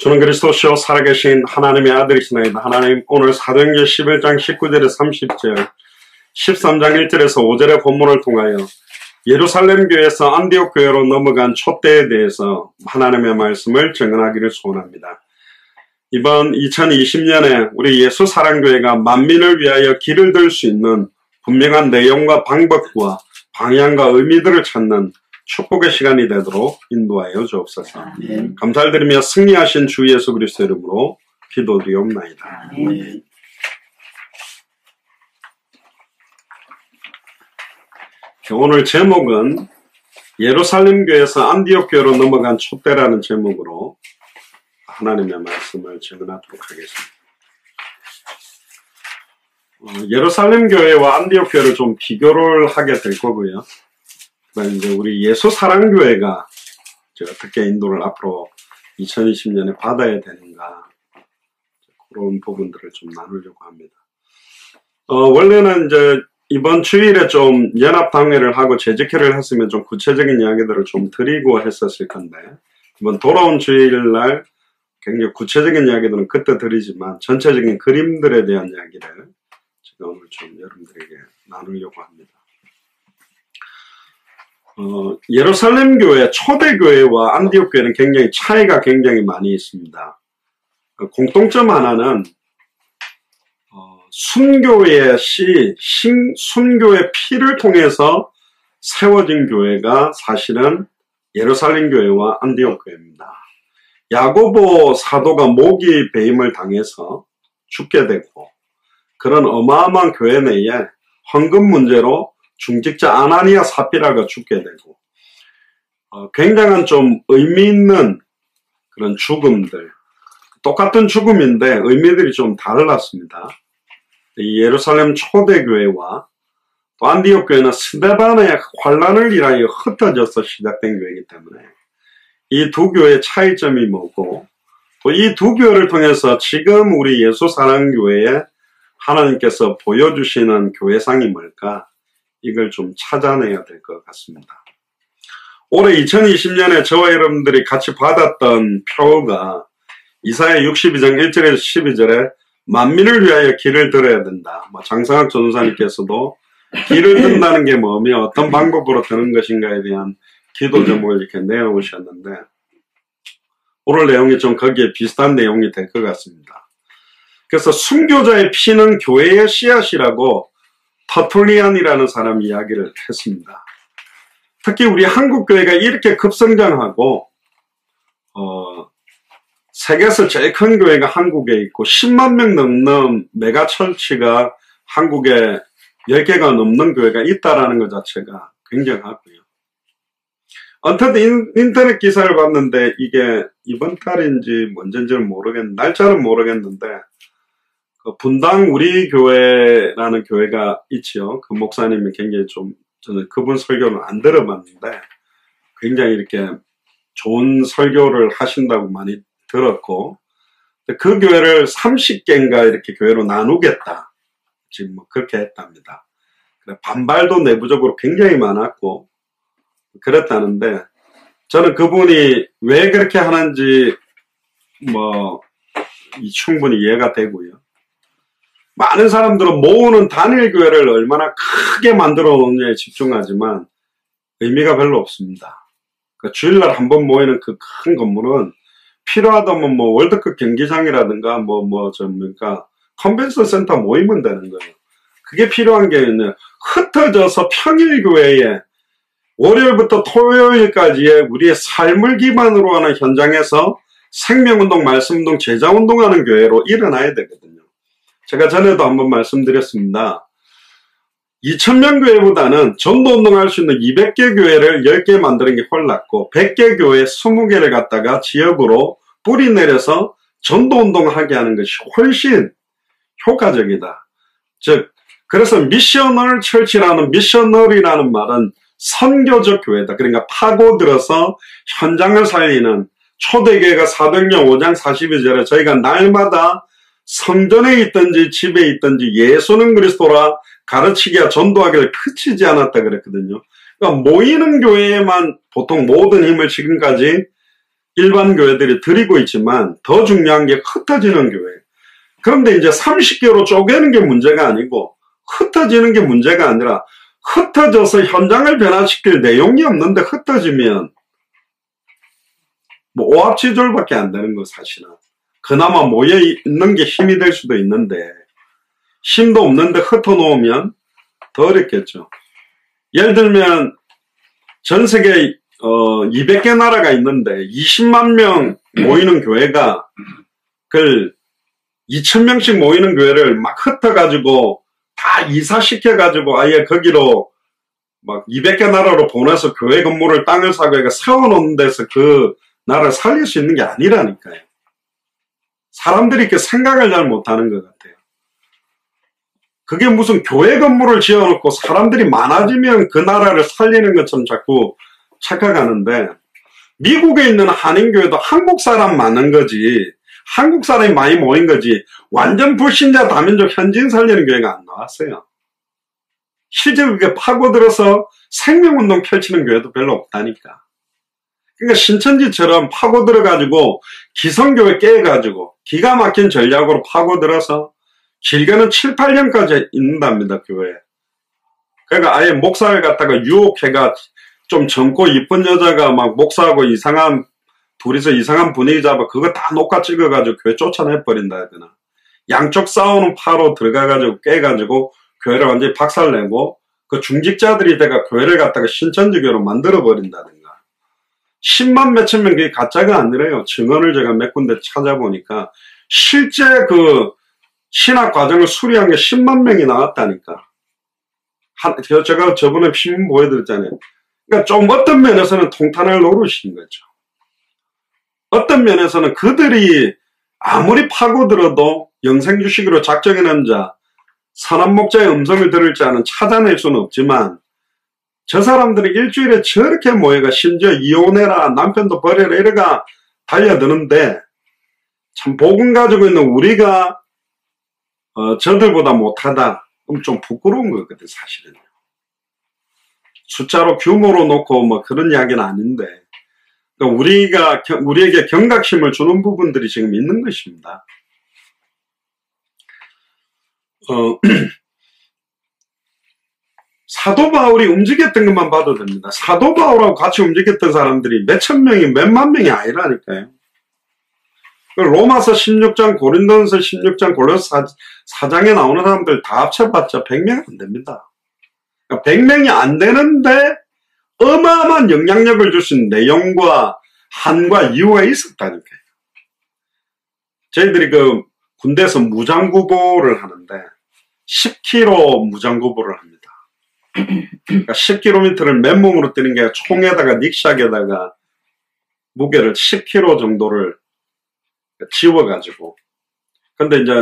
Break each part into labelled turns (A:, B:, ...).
A: 주는 그리스도시요 살아계신 하나님의 아들이시나이다. 하나님, 오늘 사도행전 11장 19절에 30절 13장 1절에서 5절의 본문을 통하여 예루살렘 교회에서 안디옥 교회로 넘어간 촛대에 대해서 하나님의 말씀을 증언하기를 소원합니다. 이번 2020년에 우리 예수사랑교회가 만민을 위하여 길을 들 수 있는 분명한 내용과 방법과 방향과 의미들을 찾는 축복의 시간이 되도록 인도하여 주옵소서. 감사를 드리며 승리하신 주 예수 그리스도 이름으로 기도드리옵나이다. 오늘 제목은 예루살렘 교회에서 안디옥 교회로 넘어간 촛대라는 제목으로 하나님의 말씀을 증언하도록 하겠습니다. 예루살렘 교회와 안디옥 교회를 좀 비교를 하게 될 거고요. 이제 우리 예수사랑교회가 어떻게 인도를 앞으로 2020년에 받아야 되는가, 그런 부분들을 좀 나누려고 합니다. 원래는 이제 이번 주일에 좀 연합당회를 하고 재직회를 했으면 좀 구체적인 이야기들을 좀 드리고 했었을 건데, 이번 돌아온 주일날 굉장히 구체적인 이야기들은 그때 드리지만 전체적인 그림들에 대한 이야기를 제가 오늘 좀 여러분들에게 나누려고 합니다. 예루살렘 교회, 초대교회와 안디옥 교회는 굉장히 차이가 굉장히 많이 있습니다. 공통점 하나는 순교의 순교의 피를 통해서 세워진 교회가 사실은 예루살렘 교회와 안디옥 교회입니다. 야고보 사도가 모기 배임을 당해서 죽게 되고, 그런 어마어마한 교회 내에 헌금 문제로 중직자 아나니아 사피라가 죽게 되고, 굉장한 좀 의미 있는 그런 죽음들, 똑같은 죽음인데 의미들이 좀 달랐습니다. 이 예루살렘 초대교회와 또 안디옥 교회는 스데반의 환란을 인하여 흩어져서 시작된 교회이기 때문에 이 두 교회의 차이점이 뭐고, 또 이 두 교회를 통해서 지금 우리 예수사랑교회에 하나님께서 보여주시는 교회상이 뭘까, 이걸 좀 찾아내야 될 것 같습니다. 올해 2020년에 저와 여러분들이 같이 받았던 표가 이사야 62장 1절에서 12절에 만민을 위하여 길을 들어야 된다. 장성학 전도사님께서도 길을 든다는 게 뭐며 어떤 방법으로 드는 것인가에 대한 기도 제목을 이렇게 내놓으셨는데, 오늘 내용이 좀 거기에 비슷한 내용이 될 것 같습니다. 그래서 순교자의 피는 교회의 씨앗이라고 터툴리안이라는 사람이 이야기를 했습니다. 특히 우리 한국교회가 이렇게 급성장하고 세계에서 제일 큰 교회가 한국에 있고 10만 명 넘는 메가철치가 한국에 10개가 넘는 교회가 있다라는 것 자체가 굉장하고요. 언뜻 인터넷 기사를 봤는데 이게 이번 달인지 언제인지는 모르겠는데, 날짜는 모르겠는데, 분당 우리 교회라는 교회가 있지요. 그 목사님이 굉장히 저는 그분 설교는 안 들어봤는데 굉장히 이렇게 좋은 설교를 하신다고 많이 들었고, 그 교회를 30개인가 이렇게 교회로 나누겠다, 지금 그렇게 했답니다. 반발도 내부적으로 굉장히 많았고 그랬다는데, 저는 그분이 왜 그렇게 하는지 충분히 이해가 되고요. 많은 사람들은 모으는 단일 교회를 얼마나 크게 만들어 놓느냐에 집중하지만 의미가 별로 없습니다. 주일날 한번 모이는 그 큰 건물은 필요하다면 월드컵 경기장이라든가 컨벤션 센터 모이면 되는 거예요. 그게 필요한 게 흩어져서 평일 교회에 월요일부터 토요일까지의 우리의 삶을 기반으로 하는 현장에서 생명운동, 말씀운동, 제자운동하는 교회로 일어나야 되거든요. 제가 전에도 한번 말씀드렸습니다. 2000명 교회보다는 전도운동할 수 있는 200개 교회를 10개 만드는 게 헐났고, 100개 교회 20개를 갖다가 지역으로 뿌리 내려서 전도운동하게 하는 것이 훨씬 효과적이다. 즉, 그래서 미셔널 철치라는, 미셔널이라는 말은 선교적 교회다. 그러니까 파고들어서 현장을 살리는, 초대교회가 사도행전 5장 42절에 저희가 날마다 성전에 있든지 집에 있든지 예수는 그리스도라 가르치기와 전도하기를 그치지 않았다 그랬거든요. 그러니까 모이는 교회에만 보통 모든 힘을 지금까지 일반 교회들이 드리고 있지만 더 중요한 게 흩어지는 교회. 그런데 이제 30개로 쪼개는 게 문제가 아니고 흩어지는 게 문제가 아니라 흩어져서 현장을 변화시킬 내용이 없는데 흩어지면 뭐 오합지졸밖에 안 되는 거 사실은. 그나마 모여 있는 게 힘이 될 수도 있는데 힘도 없는데 흩어놓으면 더 어렵겠죠. 예를 들면 전 세계 200개 나라가 있는데 20만 명 모이는 교회가 그걸 2,000명씩 모이는 교회를 막 흩어가지고 다 이사시켜가지고 아예 거기로 막 200개 나라로 보내서 교회 건물을 땅을 사고 세워놓는 데서 그 나라를 살릴 수 있는 게 아니라니까요. 사람들이 이렇게 생각을 잘 못하는 것 같아요. 그게 무슨 교회 건물을 지어놓고 사람들이 많아지면 그 나라를 살리는 것처럼 자꾸 착각하는데, 미국에 있는 한인교회도 한국 사람 많은 거지, 한국 사람이 많이 모인 거지, 완전 불신자 다민족 현지인 살리는 교회가 안 나왔어요. 실제로 그게 파고들어서 생명운동 펼치는 교회도 별로 없다니까. 그러니까 신천지처럼 파고들어가지고 기성교회 깨가지고 기가 막힌 전략으로 파고들어서 길게는 7, 8년까지 있는답니다, 교회에. 그러니까 아예 목사를 갖다가 유혹해가 좀 젊고 이쁜 여자가 막 목사하고 이상한, 둘이서 이상한 분위기 잡아 그거 다 녹화 찍어가지고 교회 쫓아내버린다 해야 되나. 양쪽 싸우는 파로 들어가가지고 깨가지고 교회를 완전히 박살내고 그 중직자들이 내가 교회를 갖다가 신천지교로 만들어버린다든가. 10만 몇천 명, 그게 가짜가 아니래요. 증언을 제가 몇 군데 찾아보니까 실제 그 신학 과정을 수리한 게 10만 명이 나왔다니까. 제가 저번에 신문 보여드렸잖아요. 그러니까 좀 어떤 면에서는 통탄을 노리신 거죠. 어떤 면에서는 그들이 아무리 파고들어도 영생주식으로 작정해놓은 자, 선한 목자의 음성을 들을 자는 찾아낼 수는 없지만, 저 사람들이 일주일에 저렇게 모여가 심지어 이혼해라, 남편도 버려라 이래가 달려드는데, 참 복음 가지고 있는 우리가 저들보다 못하다. 그럼 좀 부끄러운 거거든, 사실은요. 숫자로 규모로 놓고 뭐 그런 이야기는 아닌데, 그러니까 우리에게 경각심을 주는 부분들이 지금 있는 것입니다. 사도 바울이 움직였던 것만 봐도 됩니다. 사도 바울하고 같이 움직였던 사람들이 몇천 명이 몇만 명이 아니라니까요. 로마서 16장, 고린도전서 16장, 골로새 4장에 나오는 사람들 다 합쳐봤자 100명이 안 됩니다. 그러니까 100명이 안 되는데 어마어마한 영향력을 줄 수 있는 내용과 한과 이유가 있었다니까요. 저희들이 그 군대에서 무장구보를 하는데 10km 무장구보를 합니다. 그러니까 10km를 맨몸으로 뛰는 게 총에다가 닉샥에다가 무게를 10kg 정도를 지워가지고, 근데 이제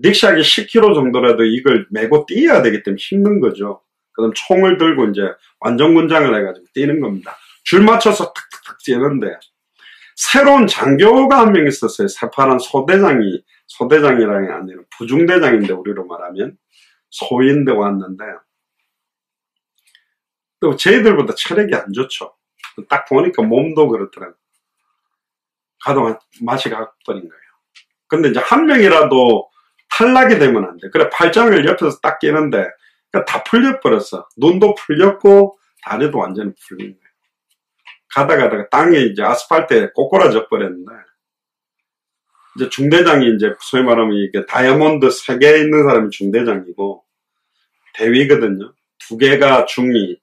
A: 닉샥이 10kg 정도라도 이걸 메고 뛰어야 되기 때문에 힘든 거죠. 그다음 총을 들고 이제 완전 군장을 해가지고 뛰는 겁니다. 줄 맞춰서 탁탁탁 뛰는데, 새로운 장교가 한 명 있었어요. 새파란 소대장이라는 게 아니라 부중대장인데, 우리로 말하면 소인대 왔는데, 또 저희들보다 체력이 안 좋죠. 딱 보니까 몸도 그렇더라고요. 가도 맛이 가버린 거예요. 근데 이제 한 명이라도 탈락이 되면 안 돼. 그래, 팔짱을 옆에서 딱 끼는데, 그러니까 다 풀려버렸어. 눈도 풀렸고, 다리도 완전히 풀린 거예요. 가다가 땅에 이제 아스팔트에 꼬꾸라져 버렸는데, 이제 중대장이 이제 소위 말하면 이게 다이아몬드 3개 있는 사람이 중대장이고, 대위거든요. 2개가 중위,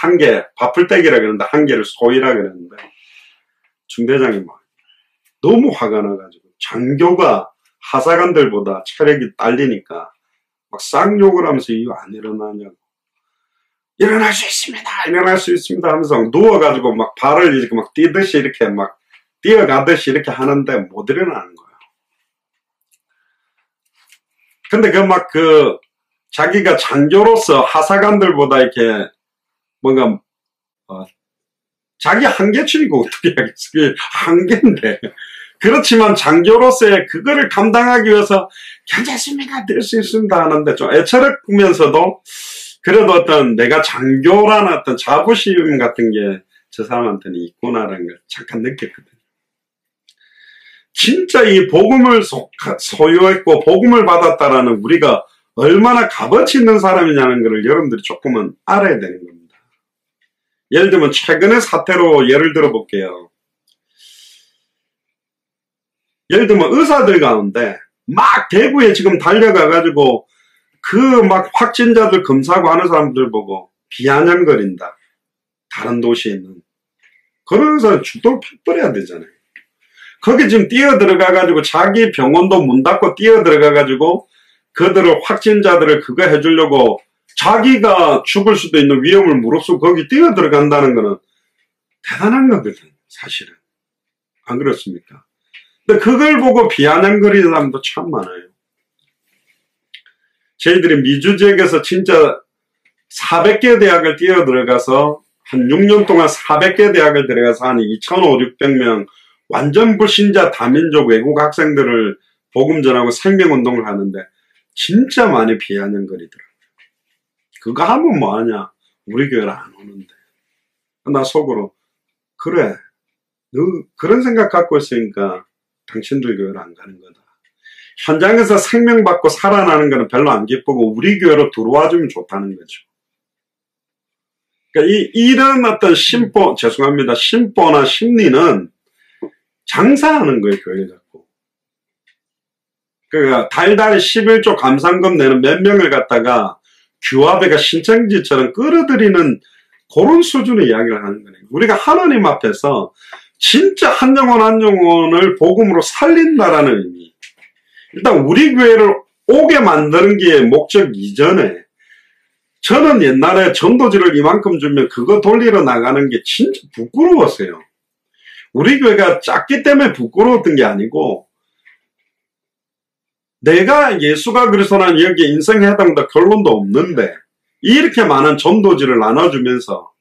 A: 1개, 바풀떼기라 그러는데 1개를 소위라 그러는데, 중대장이 막 너무 화가 나가지고, 장교가 하사관들보다 체력이 딸리니까, 막 쌍욕을 하면서 이거 안 일어나냐고. 일어날 수 있습니다! 일어날 수 있습니다! 하면서 누워가지고 막 발을 이렇게 막 뛰듯이 이렇게 막 뛰어가듯이 이렇게 하는데 못 일어나는 거예요. 근데 자기가 장교로서 하사관들보다 이렇게 뭔가, 자기 한계치니까 어떻게 하겠어. 그게 한계인데. 그렇지만 장교로서의 그거를 감당하기 위해서 괜찮습니다, 될 수 있습니다 하는데 좀 애처롭으면서도 그래도 어떤 내가 장교라는 어떤 자부심 같은 게 저 사람한테는 있구나라는 걸 잠깐 느꼈거든요. 진짜 이 복음을 소유했고 복음을 받았다라는 우리가 얼마나 값어치 있는 사람이냐는 것을 여러분들이 조금은 알아야 되는 겁니다. 예를 들면 최근의 사태로 예를 들어 볼게요. 예를 들면 의사들 가운데 막 대구에 지금 달려가가지고 그 막 확진자들 검사하고 하는 사람들 보고 비아냥거린다. 다른 도시에 있는. 그런 사람 죽도록 팩버려야 되잖아요. 거기 지금 뛰어들어가가지고 자기 병원도 문 닫고 뛰어들어가가지고 그들을 확진자들을 그거 해주려고 자기가 죽을 수도 있는 위험을 무릅쓰고 거기 뛰어들어간다는 거는 대단한 거거든, 사실은. 안 그렇습니까? 근데 그걸 보고 비아냥거리는 사람도 참 많아요. 저희들이 미주 지역에서 진짜 400개 대학을 뛰어들어가서 한 6년 동안 400개 대학을 들어가서 한 2,500, 600명 완전 불신자 다민족 외국 학생들을 복음 전하고 생명운동을 하는데 진짜 많이 비아냥거리더라고요. 그거 하면 뭐하냐? 우리 교회를 안 오는데. 나 속으로 그래, 너 그런 생각 갖고 있으니까 당신들 교회를 안 가는 거다. 현장에서 생명받고 살아나는 거는 별로 안 기쁘고 우리 교회로 들어와주면 좋다는 거죠. 그러니까 이런 어떤 심보나 심리는 장사하는 거예요, 교회 갖고. 그러니까 달달 11조 감상금 내는 몇 명을 갖다가 규화배가 신천지처럼 끌어들이는 그런 수준의 이야기를 하는 거예요. 우리가 하나님 앞에서 진짜 한 영혼 한 영혼을 복음으로 살린다라는 의미. 일단 우리 교회를 오게 만드는 게 목적 이전에 저는 옛날에 전도지를 이만큼 주면 그거 돌리러 나가는 게 진짜 부끄러웠어요. 우리 교회가 작기 때문에 부끄러웠던 게 아니고 내가 예수가 그리스도라는 여기에 인생 해당도 결론도 없는데 이렇게 많은 전도지를 나눠주면서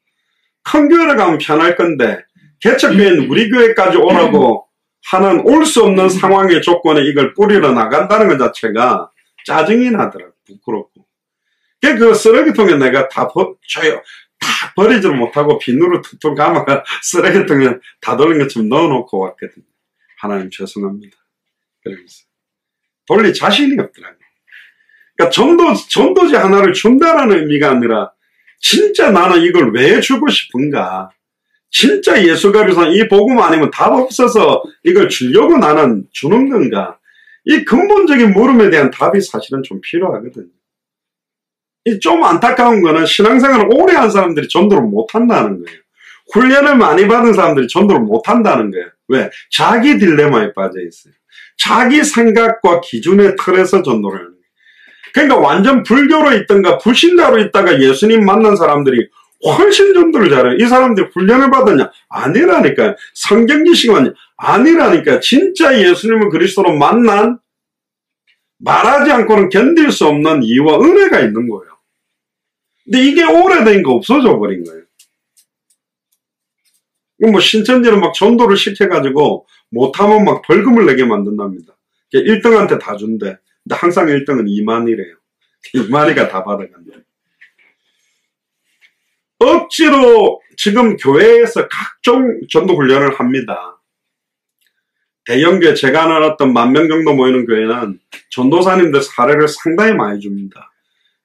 A: 큰 교회를 가면 편할 건데 개척교회는 우리 교회까지 오라고 하는 올 수 없는 상황의 조건에 이걸 뿌리러 나간다는 것 자체가 짜증이 나더라고. 부끄럽고. 그 쓰레기통에 내가 다 버리지를 못하고 비누로 툭툭 감아가 쓰레기통에 다 돌린 것처럼 넣어놓고 왔거든요. 하나님 죄송합니다. 그러면서. 돌릴 자신이 없더라고요. 그러니까 전도지 하나를 준다라는 의미가 아니라 진짜 나는 이걸 왜 주고 싶은가. 진짜 예수가 그래서 이 복음 아니면 답 없어서 이걸 주려고 나는 주는 건가. 이 근본적인 물음에 대한 답이 사실은 좀 필요하거든요. 이 좀 안타까운 거는 신앙생활을 오래 한 사람들이 전도를 못한다는 거예요. 훈련을 많이 받은 사람들이 전도를 못한다는 거예요. 왜? 자기 딜레마에 빠져 있어요. 자기 생각과 기준의 틀에서 전도를 하는 거예요. 그러니까 완전 불교로 있던가 불신자로 있다가 예수님 만난 사람들이 훨씬 전도를 잘해요. 이 사람들이 훈련을 받았냐? 아니라니까요. 성경 지식이 맞냐? 아니라니까요. 진짜 예수님을 그리스도로 만난 말하지 않고는 견딜 수 없는 이유와 은혜가 있는 거예요. 근데 이게 오래된 거 없어져 버린 거예요. 뭐 신천지는 막 전도를 시켜가지고 못하면 막 벌금을 내게 만든답니다. 1등한테 다 준대. 근데 항상 1등은 2만이래요. 2만이가 다 받아간대. 억지로 지금 교회에서 각종 전도 훈련을 합니다. 대형교회 제가 아는 어떤 10,000명 정도 모이는 교회는 전도사님들 사례를 상당히 많이 줍니다.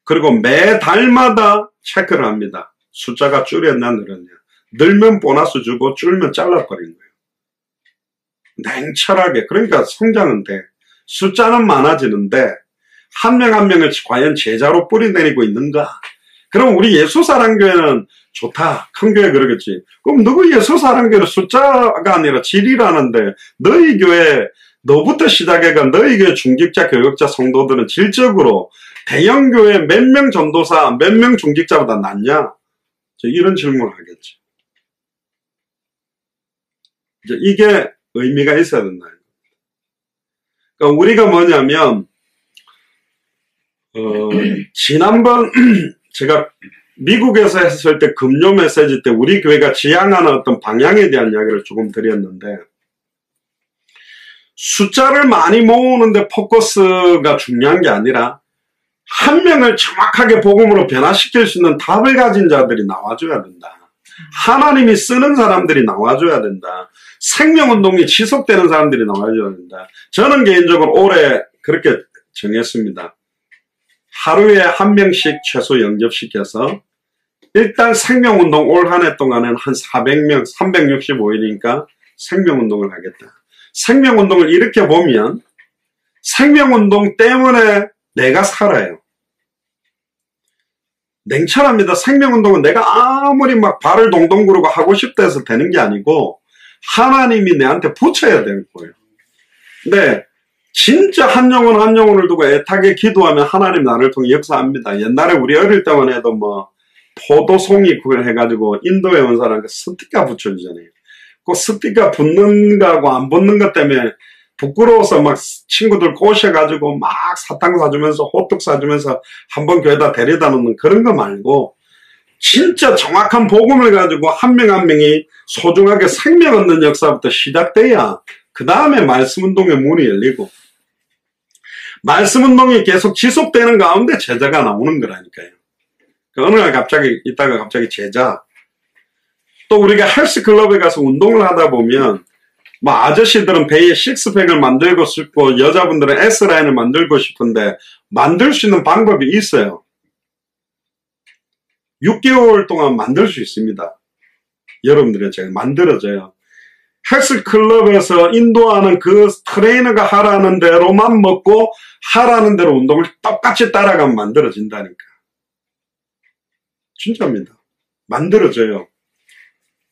A: 그리고 매달마다 체크를 합니다. 숫자가 줄였냐 늘었냐. 늘면 보너스 주고 줄면 잘라버린 거예요. 냉철하게. 그러니까 성장은 돼. 숫자는 많아지는데 한 명 한 명을 과연 제자로 뿌리내리고 있는가. 그럼 우리 예수사랑교회는 좋다. 큰 교회 그러겠지. 그럼 누구 예수사랑교회는 숫자가 아니라 질이라는데 너희 교회 너부터 시작해가 너희 교회 중직자 교역자 성도들은 질적으로 대형 교회 몇 명 전도사 몇 명 중직자보다 낫냐? 이런 질문을 하겠지. 이제 이게 의미가 있어야 된다. 그러니까 우리가 뭐냐면 지난번 제가 미국에서 했을 때 금요 메시지 때 우리 교회가 지향하는 어떤 방향에 대한 이야기를 조금 드렸는데 숫자를 많이 모으는데 포커스가 중요한 게 아니라 한 명을 정확하게 복음으로 변화시킬 수 있는 답을 가진 자들이 나와줘야 된다. 하나님이 쓰는 사람들이 나와줘야 된다. 생명운동이 지속되는 사람들이 나와야 됩니다. 저는 개인적으로 올해 그렇게 정했습니다. 하루에 한 명씩 최소 영접시켜서 일단 생명운동 올 한 해 동안은 한 400명, 365일이니까 생명운동을 하겠다. 생명운동을 이렇게 보면 생명운동 때문에 내가 살아요. 냉철합니다. 생명운동은 내가 아무리 막 발을 동동 구르고 하고 싶다 해서 되는 게 아니고 하나님이 내한테 붙여야 되는 거예요. 근데 진짜 한 영혼을 두고 애타게 기도하면 하나님 나를 통해 역사합니다. 옛날에 우리 어릴 때만 해도 뭐 포도송이 그걸 해가지고 인도에 온 사람한테 스티커 붙여주잖아요. 그 스티커 붙는 거하고 안 붙는 것 때문에 부끄러워서 막 친구들 꼬셔가지고 막 사탕 사주면서 호떡 사주면서 한번 교회다 데려다 놓는 그런 거 말고 진짜 정확한 복음을 가지고 한 명 한 명이 소중하게 생명 얻는 역사부터 시작돼야 그 다음에 말씀운동의 문이 열리고 말씀운동이 계속 지속되는 가운데 제자가 나오는 거라니까요. 어느 날 갑자기 제자 또 우리가 헬스클럽에 가서 운동을 하다 보면 뭐 아저씨들은 배에 식스팩을 만들고 싶고 여자분들은 S라인을 만들고 싶은데 만들 수 있는 방법이 있어요. 6개월 동안 만들 수 있습니다. 여러분들이 제가 만들어져요. 헬스클럽에서 인도하는 그 트레이너가 하라는 대로만 먹고 하라는 대로 운동을 똑같이 따라가면 만들어진다니까. 진짜입니다. 만들어져요.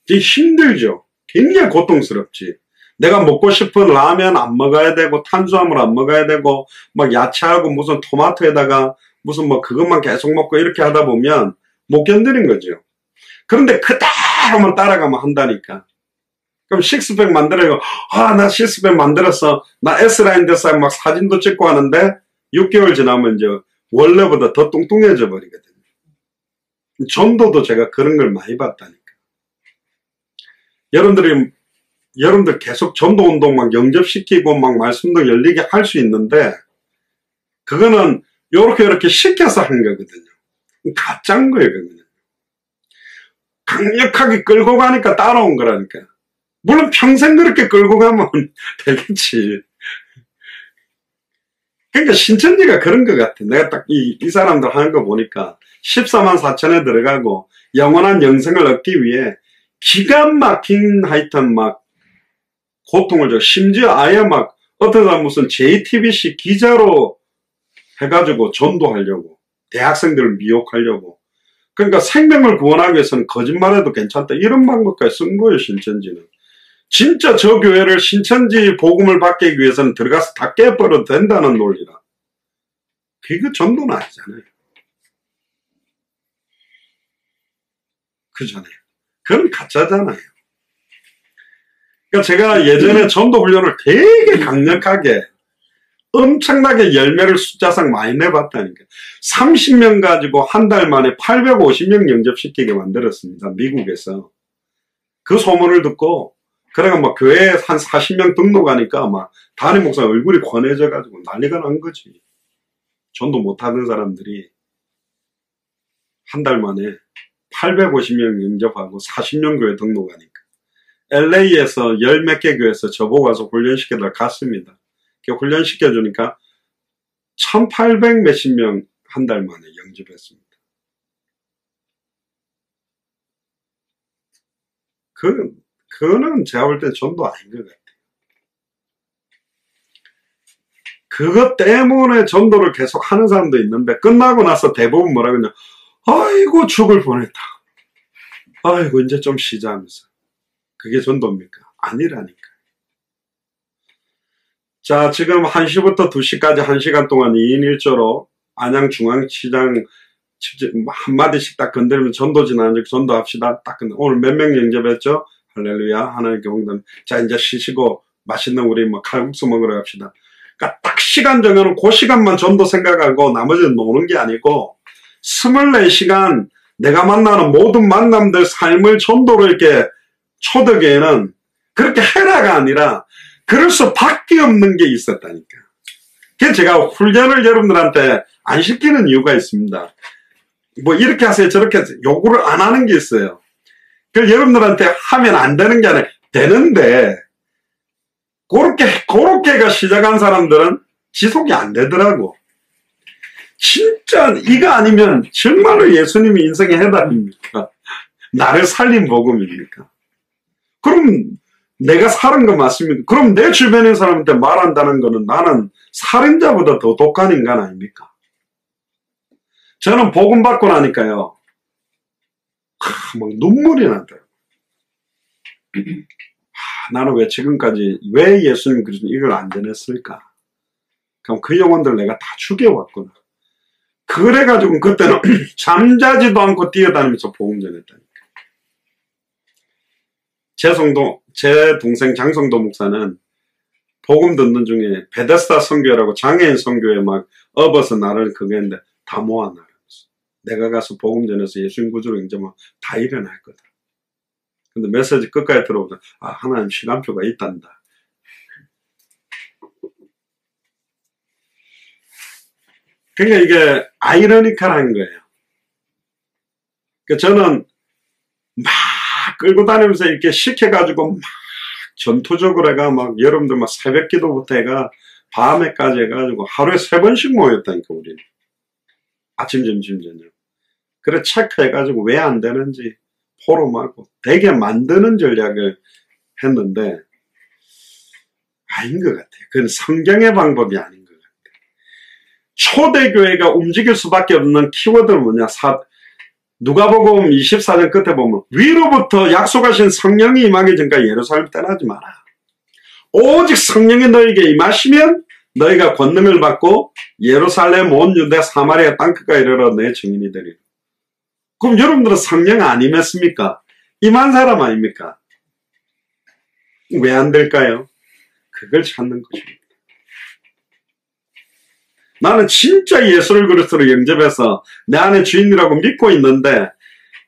A: 힘들죠. 굉장히 고통스럽지. 내가 먹고 싶은 라면 안 먹어야 되고 탄수화물 안 먹어야 되고 막 야채하고 무슨 토마토에다가 무슨 뭐 그것만 계속 먹고 이렇게 하다 보면 못 견디는 거죠. 그런데 그대로만 따라가면 한다니까. 그럼 식스팩 만들어요. 나 식스팩 만들었어. 나 S라인 됐어. 막 사진도 찍고 하는데 6개월 지나면 이제 원래보다 더 뚱뚱해져 버리거든요. 전도도 제가 그런 걸 많이 봤다니까. 여러분들 계속 전도 운동 막 영접시키고 막 말씀도 열리게 할 수 있는데 그거는 요렇게 시켜서 한 거거든요. 가짜인 거예요, 그거는. 강력하게 끌고 가니까 따라온 거라니까. 물론 평생 그렇게 끌고 가면 되겠지. 그러니까 신천지가 그런 것 같아. 내가 딱 이 사람들 하는 거 보니까 14만 4천에 들어가고 영원한 영생을 얻기 위해 기가 막힌 하여튼 막 고통을 줘. 심지어 아예 막 어떤 사람 무슨 JTBC 기자로 해가지고 전도하려고 대학생들을 미혹하려고. 그러니까 생명을 구원하기 위해서는 거짓말해도 괜찮다. 이런 방법까지 쓴 거예요, 신천지는. 진짜 저 교회를 신천지 복음을 받기 위해서는 들어가서 다 깨버려도 된다는 논리라. 그게 전도는 아니잖아요. 그잖아요. 그건 가짜잖아요. 그러니까 제가 예전에 전도 훈련을 되게 강력하게 엄청나게 열매를 숫자상 많이 내봤다니까. 30명 가지고 한 달 만에 850명 영접시키게 만들었습니다. 미국에서. 그 소문을 듣고 그래가 막 교회에 한 40명 등록하니까 막 담임 목사 얼굴이 권해져가지고 난리가 난 거지. 전도 못하는 사람들이 한 달 만에 850명 영접하고 40명 교회 등록하니까. LA에서 열 몇 개 교회에서 저보고 와서 훈련시켜달라 갔습니다. 훈련시켜주니까 1800 몇십 명 한 달 만에 영접했습니다. 그거는 제가 볼 때 전도 아닌 것 같아요. 그것 때문에 전도를 계속 하는 사람도 있는데 끝나고 나서 대부분 뭐라 그러냐. 아이고 죽을 뻔했다. 아이고 이제 좀 쉬자 하면서. 그게 전도입니까? 아니라니까. 자, 지금 1시부터 2시까지 1시간 동안 2인 1조로 안양중앙시장 한마디씩 딱 건드리면 전도 지나는 전도합시다. 딱 건드. 오늘 몇 명 영접했죠? 할렐루야. 하나님께 홍담. 자, 이제 쉬시고 맛있는 우리 뭐 칼국수 먹으러 갑시다. 그러니까 딱 시간 정해놓은 그 시간만 전도 생각하고 나머지는 노는 게 아니고 24시간 내가 만나는 모든 만남들 삶을 전도로 이렇게 초대교회는 그렇게 해라가 아니라 그럴 수밖에 없는 게 있었다니까. 그래서 제가 훈련을 여러분들한테 안 시키는 이유가 있습니다. 뭐 이렇게 하세요 저렇게 하세요 요구를 안 하는 게 있어요. 그래서 여러분들한테 하면 안 되는 게 아니라 되는데, 그렇게가 시작한 사람들은 지속이 안 되더라고. 진짜 이거 아니면 정말로 예수님이 인생의 해답입니까? 나를 살린 복음입니까? 그럼 내가 살은 거 맞습니까? 그럼 내 주변의 사람한테 말한다는 거는 나는 살인자보다 더 독한 인간 아닙니까? 저는 복음 받고 나니까요, 막 눈물이 나더라고요. 나는 왜 지금까지 왜 예수님 그리스도 이걸 안 전했을까? 그럼 그 영혼들 내가 다 죽여왔구나. 그래가지고 그때는 잠자지도 않고 뛰어다니면서 복음 전했다니까. 제 동생 장성도 목사는 복음 듣는 중에 베데스다 선교라고 장애인 선교에 막 업어서 나를 그거 했는데 다 모아놔. 내가 가서 복음 전해서 예수님 구주로 인정하면 다 일어날 거다. 근데 메시지 끝까지 들어보자. 아, 하나님 시간표가 있단다. 그러니까 이게 아이러니컬한 거예요. 그러니까 저는 막 끌고 다니면서 이렇게 시켜가지고 막 전투적으로 해가 막 여러분들 막 새벽 기도부터 해가 밤에까지 해가지고 하루에 3번씩 모였다니까 우리는. 아침, 점심, 저녁. 그래 체크해가지고 왜 안 되는지 포럼하고 되게 만드는 전략을 했는데 아닌 것 같아요. 그건 성경의 방법이 아닌 것 같아요. 초대교회가 움직일 수밖에 없는 키워드는 뭐냐? 누가복음 24장 끝에 보면 위로부터 약속하신 성령이 임하기 전까지 예루살렘 떠나지 마라. 오직 성령이 너에게 임하시면 너희가 권능을 받고 예루살렘 온 유대 사마리아 땅끝까지 이르러 내 증인이 되리라. 그럼 여러분들은 성령 안 임했습니까? 임한 사람 아닙니까? 왜 안 될까요? 그걸 찾는 것입니다. 나는 진짜 예수를 그리스도로 영접해서 내 안에 주인이라고 믿고 있는데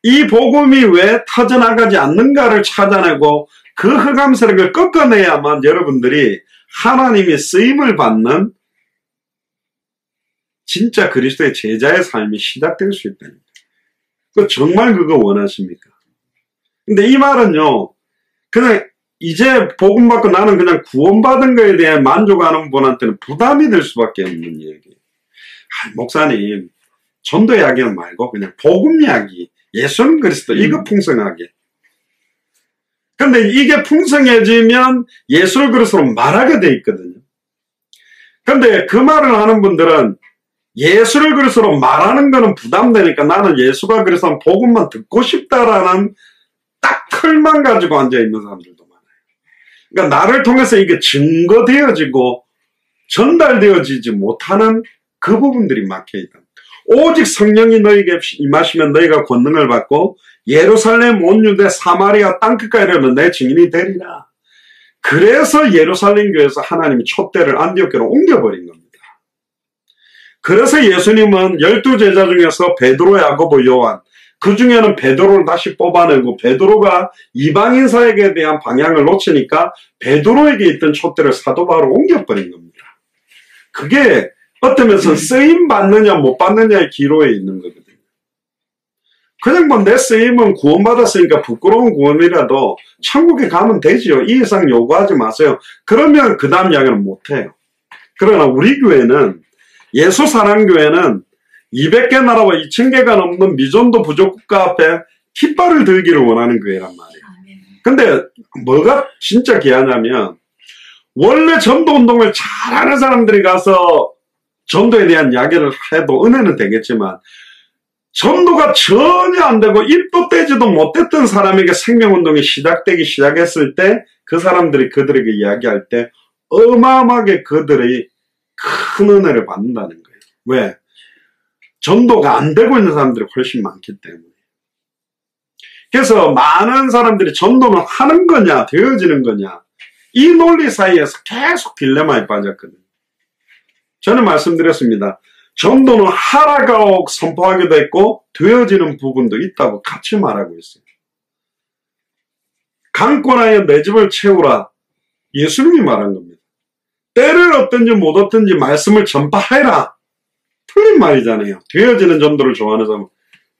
A: 이 복음이 왜 터져나가지 않는가를 찾아내고 그 흑암세력을 꺾어내야만 여러분들이 하나님의 쓰임을 받는 진짜 그리스도의 제자의 삶이 시작될 수 있다는 거예요. 정말 그거 원하십니까? 근데 이 말은요, 그냥 이제 복음 받고 나는 그냥 구원받은 거에 대해 만족하는 분한테는 부담이 될 수밖에 없는 얘기예요. 목사님, 전도 이야기는 말고 그냥 복음 이야기, 예수는 그리스도 이거 풍성하게. 근데 이게 풍성해지면 예수를 그리스도로 말하게 돼 있거든요. 근데 그 말을 하는 분들은 예수를 그리스도로 말하는 거는 부담되니까 나는 예수가 그리스도 복음만 듣고 싶다라는 딱 틀만 가지고 앉아있는 사람들도 많아요. 그러니까 나를 통해서 이게 증거되어지고 전달되어지지 못하는 그 부분들이 막혀있다. 오직 성령이 너에게 임하시면 너희가 권능을 받고 예루살렘 온 유대 사마리아 땅끝까지 이르러 내 증인이 되리라. 그래서 예루살렘 교회에서 하나님이 촛대를 안디옥교로 옮겨버린 겁니다. 그래서 예수님은 12제자 중에서 베드로, 야고보, 요한, 그 중에는 베드로를 다시 뽑아내고 베드로가 이방인 사역에 대한 방향을 놓치니까 베드로에게 있던 촛대를 사도 바울로 옮겨버린 겁니다. 그게 어떤 면에서 쓰임 받느냐 못 받느냐의 기로에 있는 거거든요. 그냥 뭐 내 쓰임은 구원받았으니까 부끄러운 구원이라도 천국에 가면 되지요. 이 이상 요구하지 마세요. 그러면 그 다음 이야기는 못해요. 그러나 우리 교회는 예수 사랑교회는 200개 나라와 2000개가 넘는 미전도 부족국가 앞에 깃발을 들기를 원하는 교회란 말이에요. 근데 뭐가 진짜 귀하냐면 원래 전도운동을 잘하는 사람들이 가서 전도에 대한 이야기를 해도 은혜는 되겠지만 전도가 전혀 안 되고 입도 떼지도 못했던 사람에게 생명운동이 시작했을 때 그 사람들이 그들에게 이야기할 때 어마어마하게 그들의 큰 은혜를 받는다는 거예요. 왜? 전도가 안 되고 있는 사람들이 훨씬 많기 때문에. 그래서 많은 사람들이 전도는 하는 거냐 되어지는 거냐 이 논리 사이에서 계속 딜레마에 빠졌거든요. 저는 말씀드렸습니다. 전도는 하라고 선포하기도 했고 되어지는 부분도 있다고 같이 말하고 있어요. 강권하여 내 집을 채우라. 예수님이 말한 겁니다. 때를 얻든지 못 얻든지 말씀을 전파해라. 틀린 말이잖아요. 되어지는 전도를 좋아하는 사람은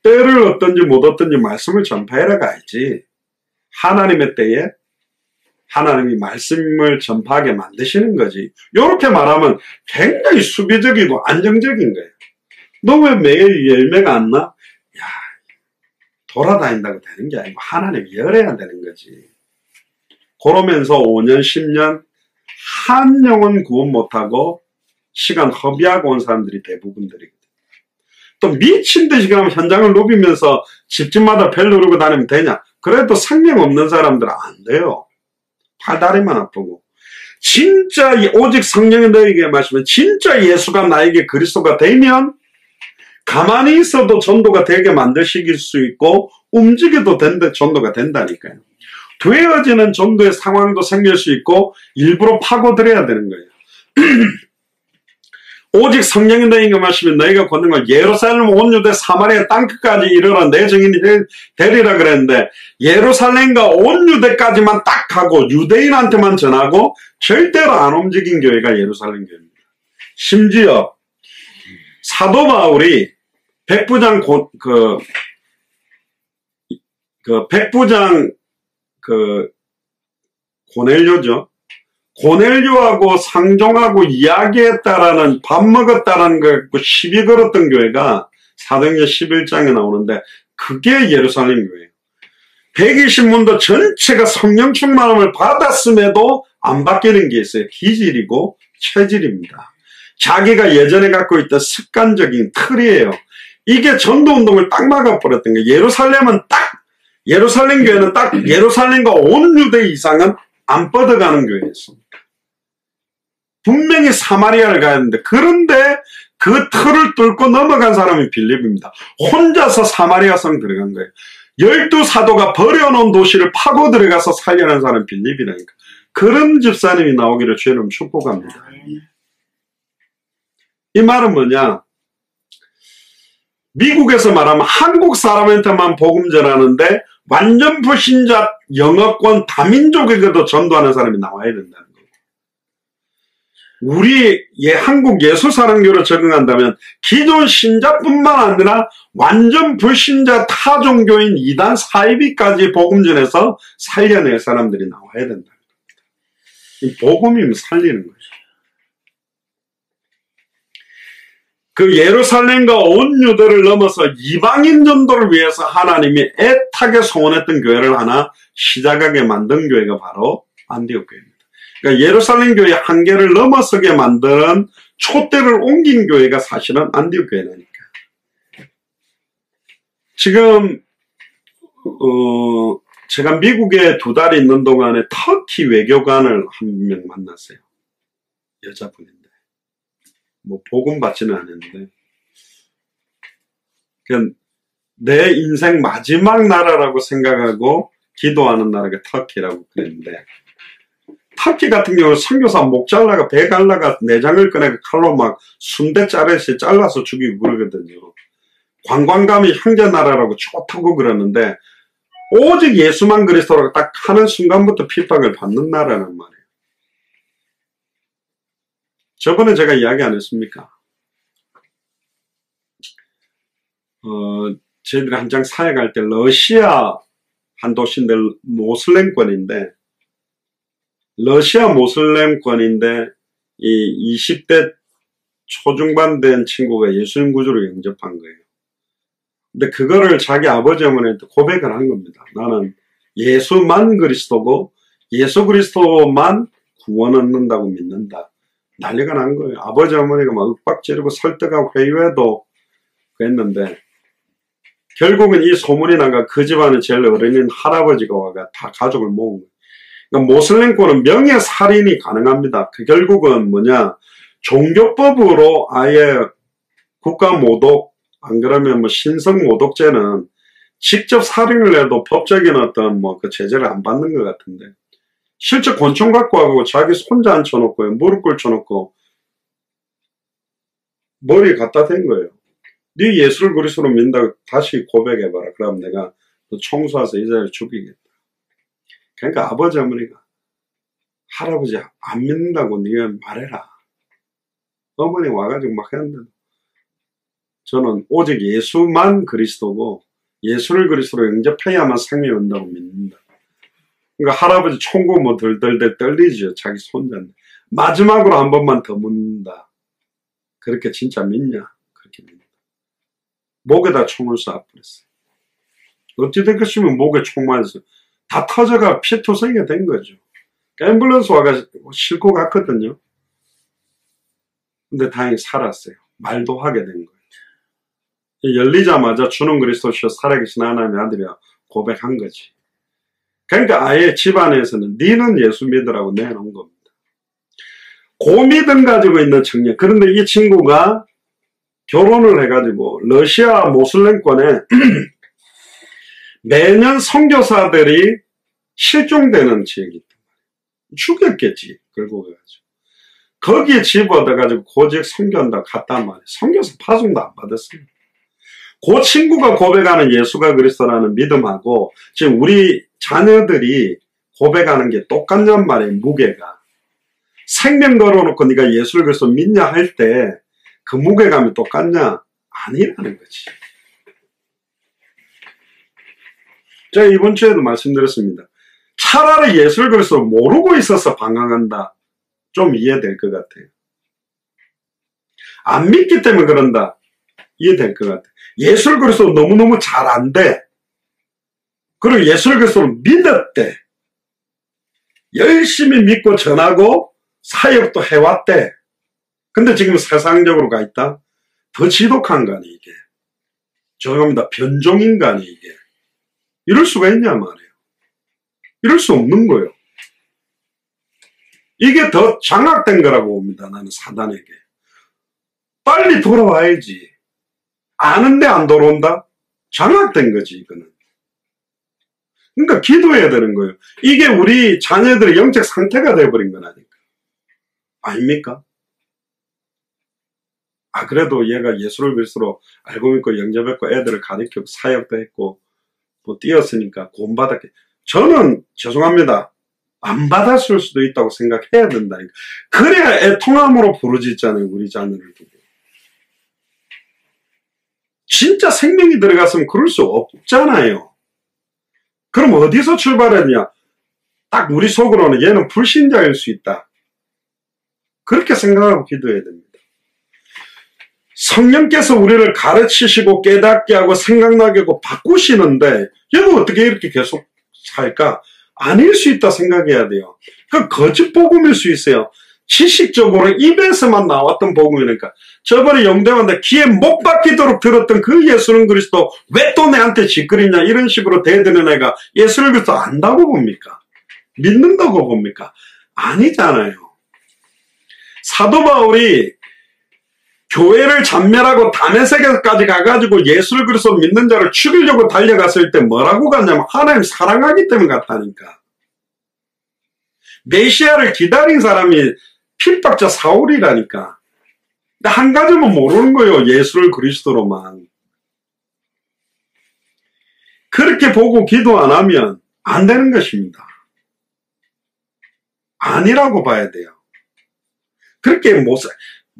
A: 때를 얻든지 못 얻든지 말씀을 전파해라가 아니지. 하나님의 때에 하나님이 말씀을 전파하게 만드시는 거지. 이렇게 말하면 굉장히 수비적이고 안정적인 거예요. 너 왜 매일 열매가 안 나? 야, 돌아다닌다고 되는 게 아니고 하나님이 열어야 되는 거지. 그러면서 5년, 10년 한 영혼 구원 못하고 시간 허비하고 온 사람들이 대부분들이거든. 또 미친 듯이 그럼 현장을 누비면서 집집마다 벨 누르고 다니면 되냐? 그래도 생명 없는 사람들은 안 돼요. 팔다리만 아프고. 진짜 오직 성령이 너에게 마시면 진짜 예수가 나에게 그리스도가 되면 가만히 있어도 전도가 되게 만드실 수 있고 움직여도 전도가 된다니까요. 되어지는 전도의 상황도 생길 수 있고 일부러 파고들여야 되는 거예요. 오직 성령이 너에게 마시면 너희가 걷는 걸 예루살렘 온 유대 사마리아 땅끝까지 이르러 내 증인이 되리라 그랬는데 예루살렘과 온 유대까지만 딱 하고 유대인한테만 전하고 절대로 안 움직인 교회가 예루살렘 교회입니다. 심지어 사도 바울이 백부장 백부장 고넬료죠. 고넬료하고 상종하고 이야기했다라는 밥 먹었다라는 거 갖고 시비 걸었던 교회가 사도행전 11장에 나오는데 그게 예루살렘 교회예요. 120문도 전체가 성령 충만함을 받았음에도 안 바뀌는 게 있어요. 기질이고 체질입니다. 자기가 예전에 갖고 있던 습관적인 틀이에요. 이게 전도운동을 딱 막아버렸던 거예요. 예루살렘 교회는 딱 예루살렘과 온 유대 이상은 안 뻗어가는 교회였습니다. 분명히 사마리아를 가야 하는데 그런데 그 틀을 뚫고 넘어간 사람이 빌립입니다. 혼자서 사마리아 성 들어간 거예요. 12사도가 버려놓은 도시를 파고 들어가서 살려낸 사람이 빌립이라니까. 그런 집사님이 나오기를 주님 축복합니다. 이 말은 뭐냐? 미국에서 말하면 한국 사람한테만 복음 전하는데 완전 불신자 영어권 다민족에게도 전도하는 사람이 나와야 된다는 거고. 우리 한국 예수사랑교로 적응한다면 기존 신자뿐만 아니라 완전 불신자 타종교인 이단 사이비까지 복음 전해서 살려낼 사람들이 나와야 된다는 겁니다. 이 복음이면 살리는 거죠. 그 예루살렘과 온 유대를 넘어서 이방인 전도를 위해서 하나님이 애타게 소원했던 교회를 하나 시작하게 만든 교회가 바로 안디옥 교회입니다. 그러니까 예루살렘 교회 한계를 넘어서게 만드는 촛대를 옮긴 교회가 사실은 안디옥 교회라니까. 지금 제가 미국에 2달 있는 동안에 터키 외교관을 한 명 만났어요. 여자분인데. 뭐 복음 받지는 않았는데 그냥 내 인생 마지막 나라라고 생각하고 기도하는 나라가 터키라고 그랬는데 터키 같은 경우는 선교사 목 잘라가 배 갈라가 내장을 꺼내가 칼로 막 순대 자르듯이 잘라서 죽이고 그러거든요. 관광 가면 형제 나라라고 좋다고 그러는데 오직 예수만 그리스도라고 딱 하는 순간부터 핍박을 받는 나라란 말이에요. 저번에 제가 이야기 안 했습니까? 저희들이 한창 사역할 때 러시아 한 도시인데 모슬렘권인데 러시아 모슬렘권인데 이 20대 초중반 된 친구가 예수님 구주로 영접한 거예요. 근데 그거를 자기 아버지 어머니한테 고백을 한 겁니다. 나는 예수만 그리스도고 예수 그리스도만 구원 얻는다고 믿는다. 난리가 난 거예요. 아버지 어머니가 막 윽박지르고 설득하고 회유해도 그랬는데 결국은 이 소문이 나가 그 집안의 제일 어린인 할아버지가 와가 다 가족을 모은 거예요. 그러니까 모슬렘권은 명예살인이 가능합니다. 그 결국은 뭐냐 종교법으로 아예 국가모독 안 그러면 뭐 신성모독죄는 직접 살인을 해도 법적인 어떤 뭐 그 제재를 안 받는 것 같은데 실제 권총 갖고 하고 자기 손자 앉혀놓고 무릎 꿇혀놓고 머리에 갖다 댄 거예요. 네 예수를 그리스도로 믿는다고 다시 고백해봐라. 그럼 내가 너 청소해서 이 자리를 죽이겠다. 그러니까 아버지 어머니가 할아버지 안 믿는다고 네가 말해라. 어머니 와가지고 막 했는데 저는 오직 예수만 그리스도고 예수를 그리스도로 영접해야만 생명이 온다고 믿는다. 그러니까 할아버지 총구 뭐 덜덜덜 떨리죠. 자기 손자인데. 마지막으로 한 번만 더 묻는다. 그렇게 진짜 믿냐? 그렇게 믿는다. 목에다 총을 쏴버렸어요. 어찌된 것이면 목에 총 맞아서 다 터져가 피투성이가 된 거죠. 앰뷸런스 와가지고 싣고 갔거든요. 근데 다행히 살았어요. 말도 하게 된 거예요. 열리자마자 주는 그리스도시여 살아계신 하나님의 아들이라 고백한 거지. 그러니까 아예 집안에서는 니는 예수 믿으라고 내놓은 겁니다. 그 믿음 가지고 있는 청년. 그런데 이 친구가 결혼을 해가지고 러시아 모슬렘권에 매년 선교사들이 실종되는 지역이 있단 말이에요. 죽였겠지. 결국 해가지고 거기에 집 얻어가지고 그 지역 선교한다고 갔단 말이에요. 선교사 파송도 안 받았습니다. 그 친구가 고백하는 예수가 그리스도라는 믿음하고 지금 우리 자녀들이 고백하는 게 똑같냔 말이에요. 무게가. 생명 걸어놓고 네가 예수를 그리스도 믿냐 할 때 그 무게감이 똑같냐? 아니라는 거지. 제가 이번 주에도 말씀드렸습니다. 차라리 예수를 그리스도 모르고 있어서 방황한다. 좀 이해될 것 같아요. 안 믿기 때문에 그런다. 이해될 것 같아요. 예수를 그리스도 너무너무 잘 안 돼. 그리고 예수를 그리스도를 믿었대. 열심히 믿고 전하고 사역도 해왔대. 근데 지금 세상적으로 가 있다? 더 지독한 거 아니 이게. 죄송합니다. 변종인간이 이게. 이럴 수가 있냐 말이에요. 이럴 수 없는 거예요. 이게 더 장악된 거라고 봅니다. 나는 사단에게. 빨리 돌아와야지. 아는데 안 돌아온다? 장악된 거지 이거는. 그러니까 기도해야 되는 거예요. 이게 우리 자녀들의 영적 상태가 되어버린 거라니까. 아닙니까? 그래도 얘가 예수를 그리스도로 알고 믿고 영접했고 애들을 가르치고 사역도 했고 뭐 뛰었으니까 구원받았게. 저는 죄송합니다. 안 받았을 수도 있다고 생각해야 된다니까. 그래야 애통함으로 부르짖잖아요. 우리 자녀를 두고. 진짜 생명이 들어갔으면 그럴 수 없잖아요. 그럼 어디서 출발했냐? 딱 우리 속으로는 얘는 불신자일 수 있다. 그렇게 생각하고 기도해야 됩니다. 성령께서 우리를 가르치시고 깨닫게 하고 생각나게 하고 바꾸시는데 얘가 어떻게 이렇게 계속 살까? 아닐 수 있다 생각해야 돼요. 그 거짓 복음일 수 있어요. 지식적으로 입에서만 나왔던 복음이니까. 저번에 영대한테 귀에 못 박히도록 들었던 그 예수는 그리스도 왜 또 내한테 짓거리냐 이런 식으로 대드는 애가 예수를 그리스도 안다고 봅니까? 믿는다고 봅니까? 아니잖아요. 사도 바울이 교회를 잔멸하고 다메섹에까지 가가지고 예수를 그리스도 믿는 자를 죽이려고 달려갔을 때 뭐라고 갔냐면 하나님 사랑하기 때문에 갔다니까. 메시아를 기다린 사람이 핍박자 사울이라니까. 근데 한 가지만 모르는 거예요. 예수를 그리스도로만. 그렇게 보고 기도 안 하면 안 되는 것입니다. 아니라고 봐야 돼요. 그렇게 뭐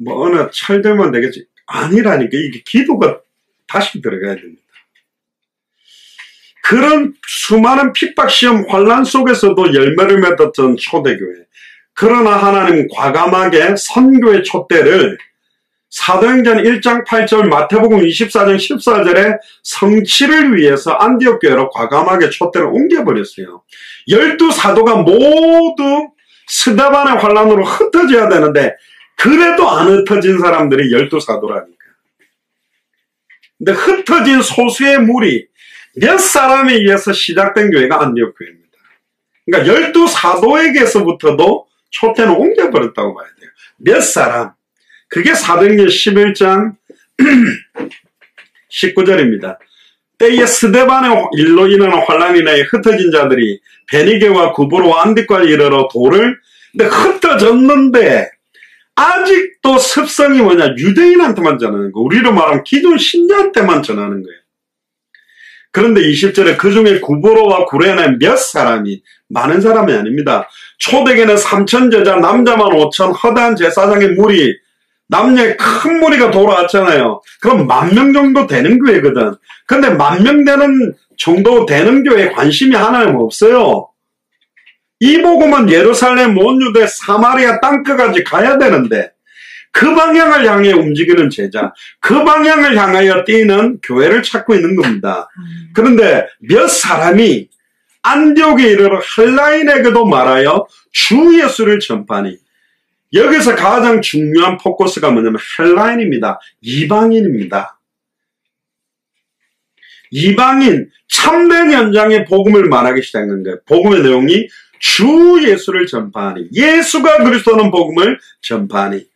A: 어느 철들면 되겠지. 아니라니까. 이게 기도가 다시 들어가야 됩니다. 그런 수많은 핍박, 시험, 환란 속에서도 열매를 맺었던 초대교회. 그러나 하나님 과감하게 선교의 촛대를 사도행전 1장 8절 마태복음 24장 14절에 성취를 위해서 안디옥 교회로 과감하게 촛대를 옮겨버렸어요. 12사도가 모두 스데반의 환란으로 흩어져야 되는데 그래도 안 흩어진 사람들이 12사도라니까. 근데 흩어진 소수의 무리 몇 사람에 의해서 시작된 교회가 안디옥 교회입니다. 그러니까 12사도에게서부터도 촛대는 옮겨버렸다고 봐야 돼요. 몇 사람. 그게 사도행전 11장 19절입니다. 때에 스데반의 일로 인하는 환란이나 흩어진 자들이 베니게와 구브로와 안디과에 이르러 돌을 근데 흩어졌는데 아직도 습성이 뭐냐? 유대인한테만 전하는 거. 우리로 말하면 기존 신자한테만 전하는 거예요. 그런데 20절에 그 중에 구브로와 구레네 몇 사람이 많은 사람이 아닙니다. 초대교회는 3,000 제자, 남자만 5,000, 허다한 제사장의 무리, 남녀의 큰 무리가 돌아왔잖아요. 그럼 10,000명 정도 되는 교회거든. 근데 10,000명 되는 정도 되는 교회에 관심이 하나님 없어요. 이 복음은 예루살렘, 온 유대, 사마리아 땅끝까지 가야 되는데 그 방향을 향해 움직이는 제자, 그 방향을 향하여 뛰는 교회를 찾고 있는 겁니다. 그런데 몇 사람이 안디옥에 이르러 헬라인에게도 말하여 주 예수를 전파하니, 여기서 가장 중요한 포커스가 뭐냐면 헬라인입니다. 이방인입니다. 이방인, 참된 현장의 복음을 말하기 시작한 거예요. 복음의 내용이 주 예수를 전파하니, 예수가 그리스도는 복음을 전파하니,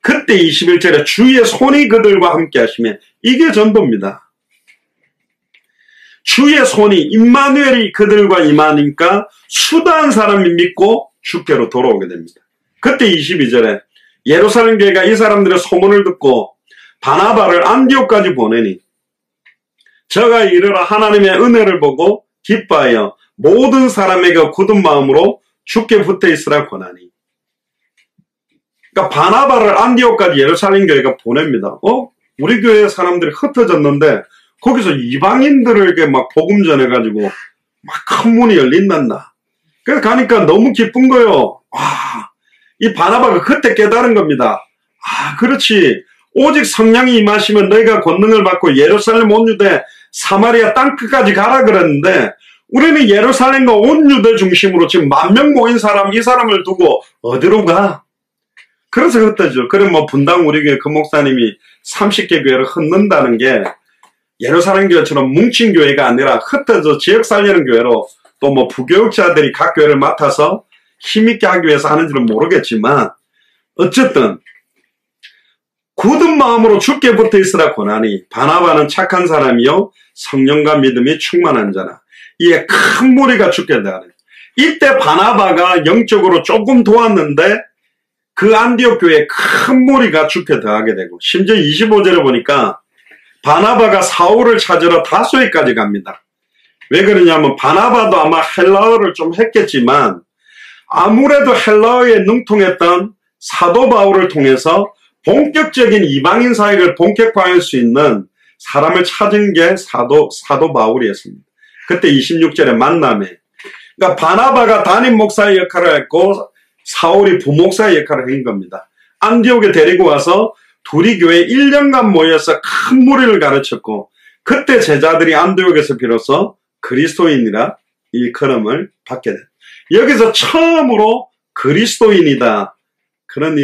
A: 그때 21절에 주의 손이 그들과 함께 하시면, 이게 전도입니다. 주의 손이, 임마누엘이 그들과 임하니까 수다한 사람이 믿고 주께로 돌아오게 됩니다. 그때 22절에 예루살렘 교회가 이 사람들의 소문을 듣고 바나바를 안디옥까지 보내니, 저가 이르러 하나님의 은혜를 보고 기뻐하여 모든 사람에게 굳은 마음으로 주께 붙어 있으라 권하니. 그러니까 바나바를 안디옥까지 예루살렘 교회가 보냅니다. 우리 교회 사람들이 흩어졌는데 거기서 이방인들에게 막 복음 전해가지고 막 큰 문이 열린단다. 그래서 가니까 너무 기쁜 거예요. 이 바나바가 그때 깨달은 겁니다. 그렇지. 오직 성령이 임하시면 너희가 권능을 받고 예루살렘, 온 유대, 사마리아 땅끝까지 가라 그랬는데, 우리는 예루살렘과 온 유대 중심으로 지금 10,000명 모인 사람, 이 사람을 두고 어디로 가? 그래서 흩어져. 그래 분당 우리 교회 그 목사님이 30개 교회를 흩는다는 게 예루살렘 교회처럼 뭉친 교회가 아니라 흩어져 지역 살리는 교회로, 또 부교육자들이 각 교회를 맡아서 힘있게 하기 위해서 하는지는 모르겠지만, 어쨌든 굳은 마음으로 주께 붙어 있으라 권하니, 바나바는 착한 사람이요 성령과 믿음이 충만한 자라. 이에 큰 무리가 죽게 되하니, 이때 바나바가 영적으로 조금 도왔는데 그 안디옥 교회에 큰 무리가 죽게 더하게 되고, 심지어 25절에 보니까 바나바가 사울을 찾으러 다소에까지 갑니다. 왜 그러냐면 바나바도 아마 헬라어를 좀 했겠지만 아무래도 헬라어에 능통했던 사도 바울을 통해서 본격적인 이방인 사역을 본격화할 수 있는 사람을 찾은 게 사도 바울이었습니다. 그때 26절에 만남에, 그러니까 바나바가 담임 목사의 역할을 했고 사울이 부목사의 역할을 한 겁니다. 안디옥에 데리고 와서 둘이 교회에 1년간 모여서 큰 무리를 가르쳤고, 그때 제자들이 안디옥에서 비로소 그리스도인이라 일컬음을 받게 됩니다. 여기서 처음으로 그리스도인이다, 그런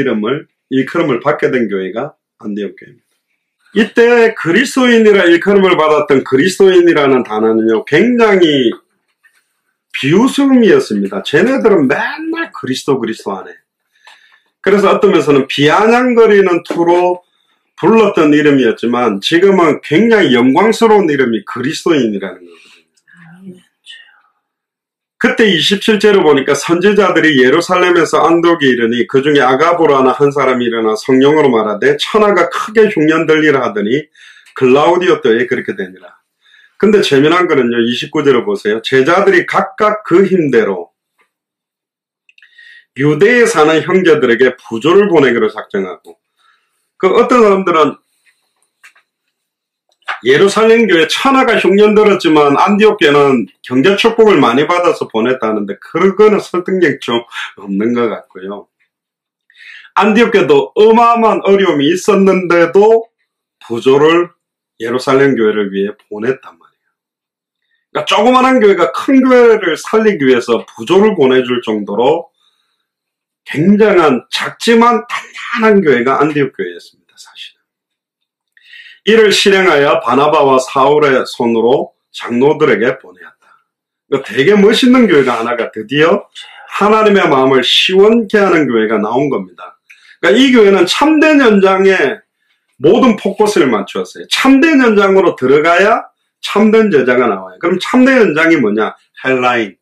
A: 일컬음을 받게 된 교회가 안디옥 교회입니다. 이때 그리스도인이라 일컬음을 받았던 그리스도인이라는 단어는요, 굉장히 비웃음이었습니다. 쟤네들은 맨날 그리스도 하네. 그래서 어떤 면에서는 비아냥거리는 투로 불렀던 이름이었지만 지금은 굉장히 영광스러운 이름이 그리스도인이라는 거거든요. 그때 27절을 보니까 선지자들이 예루살렘에서 안디옥에 이르니 그 중에 아가보라는 한 사람이 일어나 성령으로 말하되 천하가 크게 흉년 들리라 하더니 글라우디오 때에 그렇게 되니라. 근데 재미난 거는요, 29절을 보세요. 제자들이 각각 그 힘대로 유대에 사는 형제들에게 부조를 보내기로 작정하고, 어떤 사람들은 예루살렘 교회 천하가 흉년 들었지만 안디옥 교회는 경제 축복을 많이 받아서 보냈다는데 그거는 설득력이 좀 없는 것 같고요. 안디옥 교회도 어마어마한 어려움이 있었는데도 부조를 예루살렘 교회를 위해 보냈단 말이에요. 그러니까 조그만한 교회가 큰 교회를 살리기 위해서 부조를 보내줄 정도로 굉장한 작지만 단단한 교회가 안디옥 교회였습니다. 사실은. 이를 실행하여 바나바와 사울의 손으로 장로들에게 보내었다. 그러니까 되게 멋있는 교회가 하나가 드디어 하나님의 마음을 시원케 하는 교회가 나온 겁니다. 그러니까 이 교회는 참된 현장에 모든 포커스를 맞추었어요. 참된 현장으로 들어가야 참된 제자가 나와요. 그럼 참된 현장이 뭐냐? 헬라인.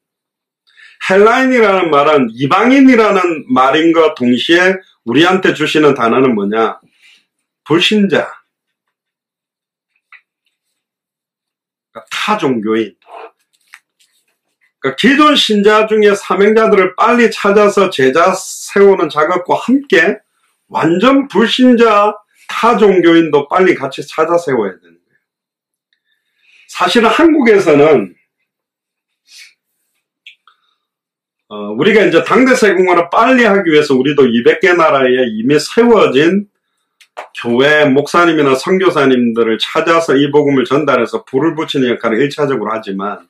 A: 헬라인이라는 말은 이방인이라는 말인과 동시에 우리한테 주시는 단어는 뭐냐? 불신자. 그러니까 타종교인. 그러니까 기존 신자 중에 사명자들을 빨리 찾아서 제자 세우는 작업과 함께 완전 불신자 타종교인도 빨리 같이 찾아 세워야 되는 거예요. 사실은 한국에서는 우리가 이제 당대 세공화를 빨리 하기 위해서 우리도 200개 나라에 이미 세워진 교회 목사님이나 선교사님들을 찾아서 이 복음을 전달해서 불을 붙이는 역할을 1차적으로 하지만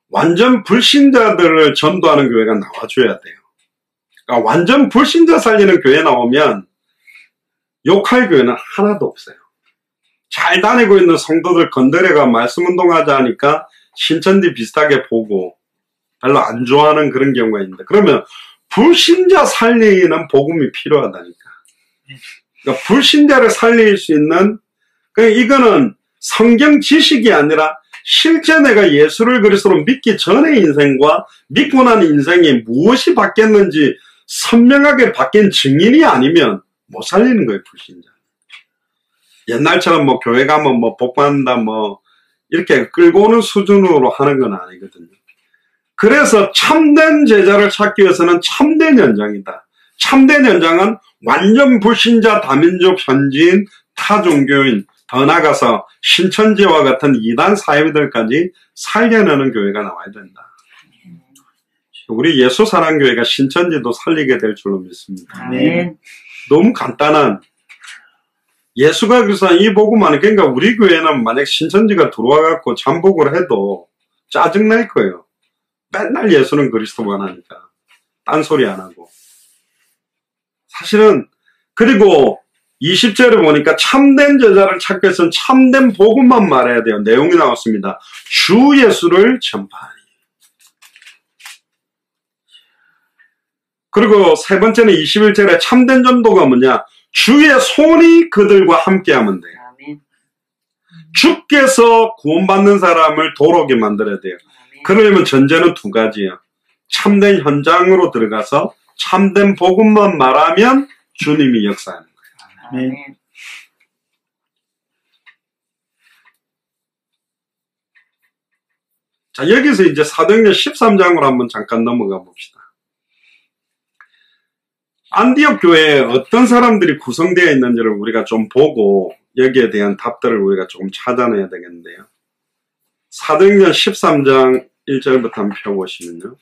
A: 완전 불신자들을 전도하는 교회가 나와줘야 돼요. 그러니까 완전 불신자 살리는 교회 나오면 욕할 교회는 하나도 없어요. 잘 다니고 있는 성도들 건드려가 말씀 운동하자 하니까 신천지 비슷하게 보고 별로 안 좋아하는 그런 경우가 있는데, 그러면 불신자 살리는 복음이 필요하다니까. 그러니까 불신자를 살릴 수 있는, 그러니까 이거는 성경 지식이 아니라 실제 내가 예수를 그리스도로 믿기 전의 인생과 믿고 난 인생이 무엇이 바뀌었는지 선명하게 바뀐 증인이 아니면 못 살리는 거예요, 불신자. 옛날처럼 뭐 교회 가면 뭐 복 받는다 뭐 이렇게 끌고 오는 수준으로 하는 건 아니거든요. 그래서 참된 제자를 찾기 위해서는 참된 연장이다. 참된 연장은 완전 불신자, 다민족, 현지인, 타종교인, 더 나아가서 신천지와 같은 이단 사회들까지 살려내는 교회가 나와야 된다. 우리 예수사랑교회가 신천지도 살리게 될 줄로 믿습니다.
B: 네.
A: 너무 간단한, 예수가 그래서 이 복음만, 그러니까 우리 교회는 만약 신천지가 들어와갖고 잠복을 해도 짜증날 거예요. 맨날 예수는 그리스도만 하니까. 딴소리 안 하고. 사실은, 그리고 20절에 보니까 참된 제자를 찾기 위해서는 참된 복음만 말해야 돼요. 내용이 나왔습니다. 주 예수를 전파하니. 그리고 세 번째는 21절에 참된 전도가 뭐냐? 주의 손이 그들과 함께 하면 돼요. 주께서 구원받는 사람을 도로게 만들어야 돼요. 그러려면 전제는 두 가지예요. 참된 현장으로 들어가서 참된 복음만 말하면 주님이 역사하는 거예요. 자, 여기서 이제 사도행전 13장으로 한번 잠깐 넘어가 봅시다. 안디옥 교회에 어떤 사람들이 구성되어 있는지를 우리가 좀 보고 여기에 대한 답들을 우리가 조금 찾아내야 되겠는데요. 사도행전 13장 1절부터 한번 펴보시면요.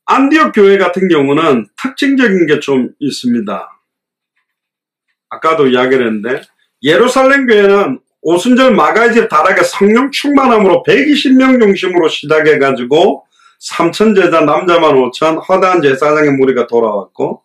A: 안디옥 교회 같은 경우는 특징적인 게 좀 있습니다. 아까도 이야기를 했는데, 예루살렘 교회는 오순절 마가의 집 다락에 성령 충만함으로 120명 중심으로 시작해가지고 3천 제자 남자만 5천, 허다한 제사장의 무리가 돌아왔고,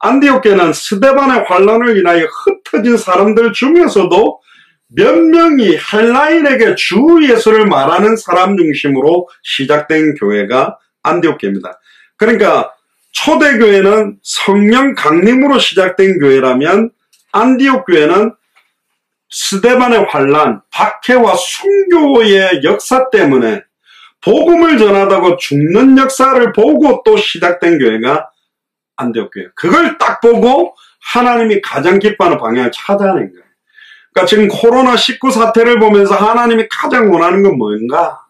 A: 안디옥 교회는 스데반의 환란을 인하여 흩어진 사람들 중에서도 몇 명이 헬라인에게 주 예수를 말하는 사람 중심으로 시작된 교회가 안디옥 교회입니다. 그러니까 초대교회는 성령 강림으로 시작된 교회라면 안디옥 교회는 스데반의 환란, 박해와 순교의 역사 때문에 복음을 전하다고 죽는 역사를 보고 또 시작된 교회가 안디옥 교회. 그걸 딱 보고 하나님이 가장 기뻐하는 방향을 찾아낸 거예요. 그러니까 지금 코로나19 사태를 보면서 하나님이 가장 원하는 건 뭔가?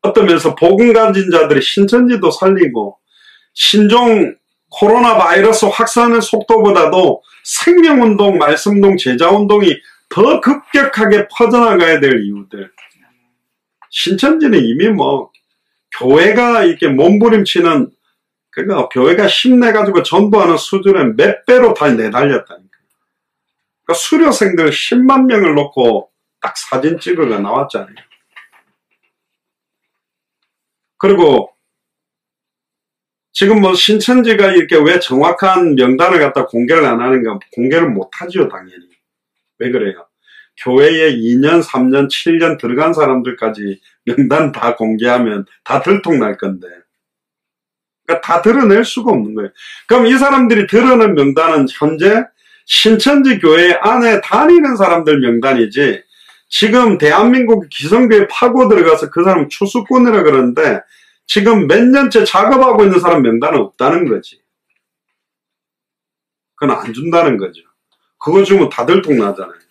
A: 어떤 면에서 복음 가진 자들이 신천지도 살리고 신종 코로나 바이러스 확산의 속도보다도 생명운동, 말씀운동, 제자운동이 더 급격하게 퍼져나가야 될 이유들. 신천지는 이미 뭐 교회가 이렇게 몸부림치는, 그러니까 교회가 힘내가지고 전도하는 수준에 몇 배로 다 내달렸다니까. 그러니까 수료생들 10만 명을 놓고 딱 사진 찍어가 나왔잖아요. 그리고 지금 뭐 신천지가 이렇게 왜 정확한 명단을 갖다 공개를 안 하는가? 공개를 못 하죠, 당연히. 왜 그래요? 교회에 2년, 3년, 7년 들어간 사람들까지 명단 다 공개하면 다 들통날 건데. 그러니까 다 드러낼 수가 없는 거예요. 그럼 이 사람들이 드러낸 명단은 현재 신천지 교회 안에 다니는 사람들 명단이지, 지금 대한민국 기성교회 파고 들어가서 그 사람 추수꾼이라 그러는데 지금 몇 년째 작업하고 있는 사람 명단은 없다는 거지. 그건 안 준다는 거죠. 그거 주면 다 들통나잖아요.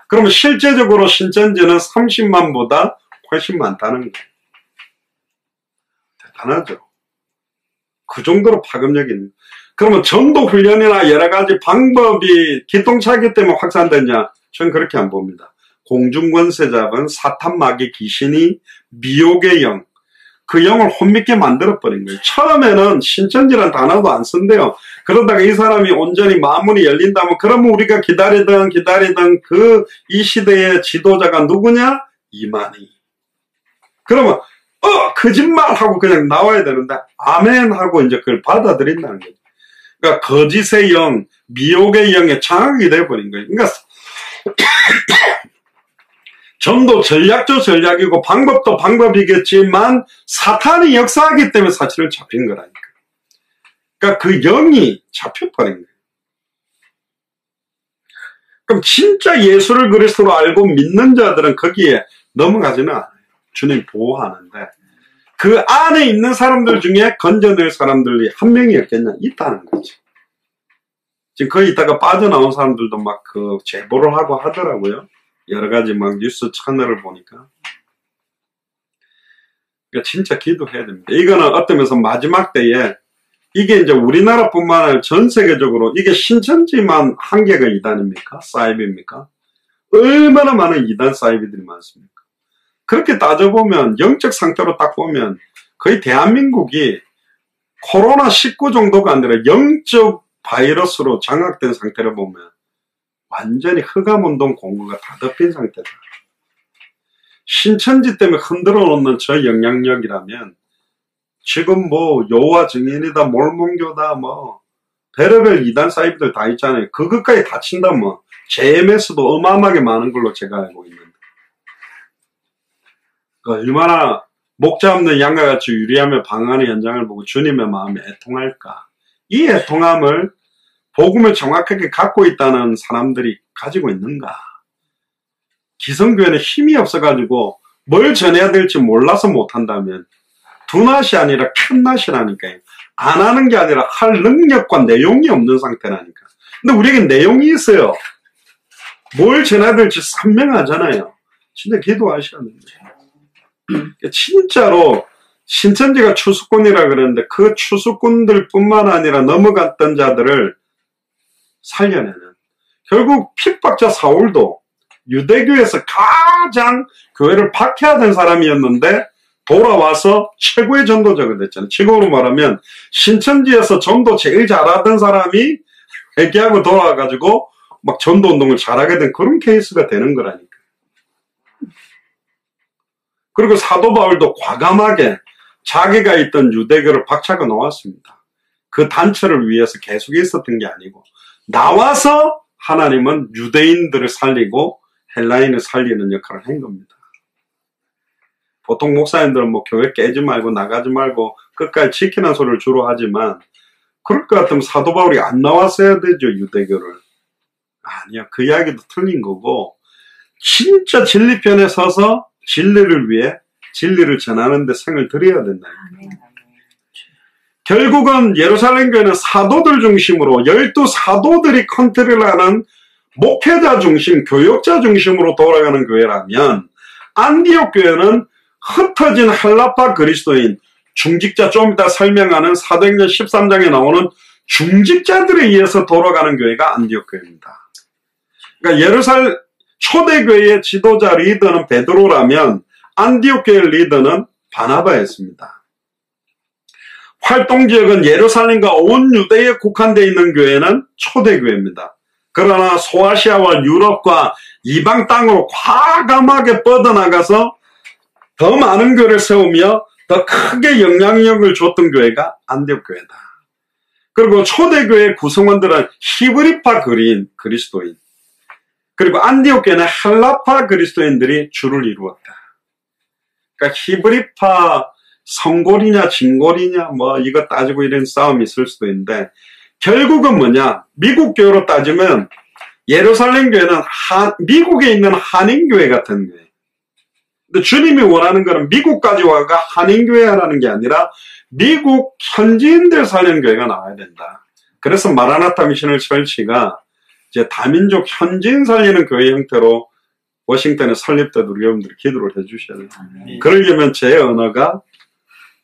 A: 그러면 실제적으로 신천지는 30만보다 훨씬 많다는 거예요. 대단하죠. 그 정도로 파급력이. 그러면 전도 훈련이나 여러 가지 방법이 기똥차기 때문에 확산됐냐? 전 그렇게 안 봅니다. 공중권세 잡은 사탄 마귀 귀신이 미혹의 영, 그 영을 혼미게 만들어버린 거예요. 처음에는 신천지란 단어도 안 쓴대요. 그러다가 이 사람이 온전히 마음문이 열린다면, 그러면 우리가 기다리던 이 시대의 지도자가 누구냐? 이만희. 그러면 거짓말하고 그냥 나와야 되는데 아멘 하고 이제 그걸 받아들인다는 거죠. 그러니까 거짓의 영, 미혹의 영에 장악이 돼버린 거예요. 그러니까 전도 전략도 전략이고 방법도 방법이겠지만 사탄이 역사하기 때문에 사실은 잡힌 거라니까. 그러니까 그 영이 잡혀버린 거예요. 그럼 진짜 예수를 그리스도로 알고 믿는 자들은 거기에 넘어가지는 않아요. 주님 보호하는데 그 안에 있는 사람들 중에 건져낼 사람들이 한 명이었겠냐? 있다는 거지. 지금 거기 있다가 빠져나온 사람들도 막 그 제보를 하고 하더라고요. 여러 가지 막 뉴스 채널을 보니까. 그러니까 진짜 기도해야 됩니다. 이거는 어떤 면에서 마지막 때에 이게 이제 우리나라뿐만 아니라 전 세계적으로 이게 신천지만 한계가 이단입니까? 사이비입니까? 얼마나 많은 이단 사이비들이 많습니까? 그렇게 따져보면 영적 상태로 딱 보면 거의 대한민국이 코로나19 정도가 아니라 영적 바이러스로 장악된 상태를 보면 완전히 흑암운동 공구가 다 덮인 상태다. 신천지 때문에 흔들어 놓는 저 영향력이라면 지금 뭐 여호와 증인이다, 몰몬교다, 뭐 별의별 이단 사이비들 다 있잖아요. 그것까지 다친다 뭐 JMS도 어마어마하게 많은 걸로 제가 알고 있는데 얼마나 목자 없는 양과 같이 유리하며 방황하는 현장을 보고 주님의 마음에 애통할까. 이 애통함을 복음을 정확하게 갖고 있다는 사람들이 가지고 있는가. 기성교회는 힘이 없어가지고 뭘 전해야 될지 몰라서 못한다면 두 낫이 아니라 큰 낫이라니까요. 안 하는 게 아니라 할 능력과 내용이 없는 상태라니까. 근데 우리에게 내용이 있어요. 뭘 전해야 될지 선명하잖아요. 진짜 기도하셔야 됩니다. 진짜로 신천지가 추수꾼이라 그러는데 그 추수꾼들 뿐만 아니라 넘어갔던 자들을 살려내는, 결국 핍박자 사울도 유대교에서 가장 교회를 박해하던 사람이었는데 돌아와서 최고의 전도자가 됐잖아요. 지금으로 말하면 신천지에서 전도 제일 잘하던 사람이 회개하고 돌아와가지고 막 전도운동을 잘하게 된 그런 케이스가 되는 거라니까. 그리고 사도 바울도 과감하게 자기가 있던 유대교를 박차고 나왔습니다. 그 단체를 위해서 계속 있었던 게 아니고 나와서 하나님은 유대인들을 살리고 헬라인을 살리는 역할을 한 겁니다. 보통 목사님들은 뭐 교회 깨지 말고 나가지 말고 끝까지 지키는 소리를 주로 하지만 그럴 것 같으면 사도 바울이 안 나왔어야 되죠, 유대교를. 아니야, 그 이야기도 틀린 거고 진짜 진리편에 서서 진리를 위해 진리를 전하는 데 생을 들여야 된다. 결국은 예루살렘 교회는 사도들 중심으로 12사도들이 컨트롤하는 목회자 중심, 교역자 중심으로 돌아가는 교회라면 안디옥 교회는 흩어진 헬라파 그리스도인, 중직자, 좀 이따 설명하는 사도행전 13장에 나오는 중직자들에 의해서 돌아가는 교회가 안디옥 교회입니다. 그러니까 예루살렘 초대교회의 지도자 리더는 베드로라면 안디옥 교회 리더는 바나바였습니다. 활동지역은 예루살렘과 온 유대에 국한되어 있는 교회는 초대교회입니다. 그러나 소아시아와 유럽과 이방 땅으로 과감하게 뻗어나가서 더 많은 교회를 세우며 더 크게 영향력을 줬던 교회가 안디옥 교회다. 그리고 초대교회 구성원들은 히브리파 그리스도인, 그리고 안디옥 교회는 헬라파 그리스도인들이 주를 이루었다. 그러니까 히브리파 성골이냐 진골이냐 뭐 이거 따지고 이런 싸움이 있을 수도 있는데 결국은 뭐냐, 미국 교회로 따지면 예루살렘 교회는 미국에 있는 한인교회 같은 교회. 근데 주님이 원하는 거는 미국까지 와가 한인교회라는 게 아니라 미국 현지인들 살리는 교회가 나와야 된다. 그래서 마라나타 미셔널 철치가 이제 다민족 현지인 살리는 교회 형태로 워싱턴에 설립돼도 우리 여러분들이 기도를 해주셔야 돼요. 그러려면 제 언어가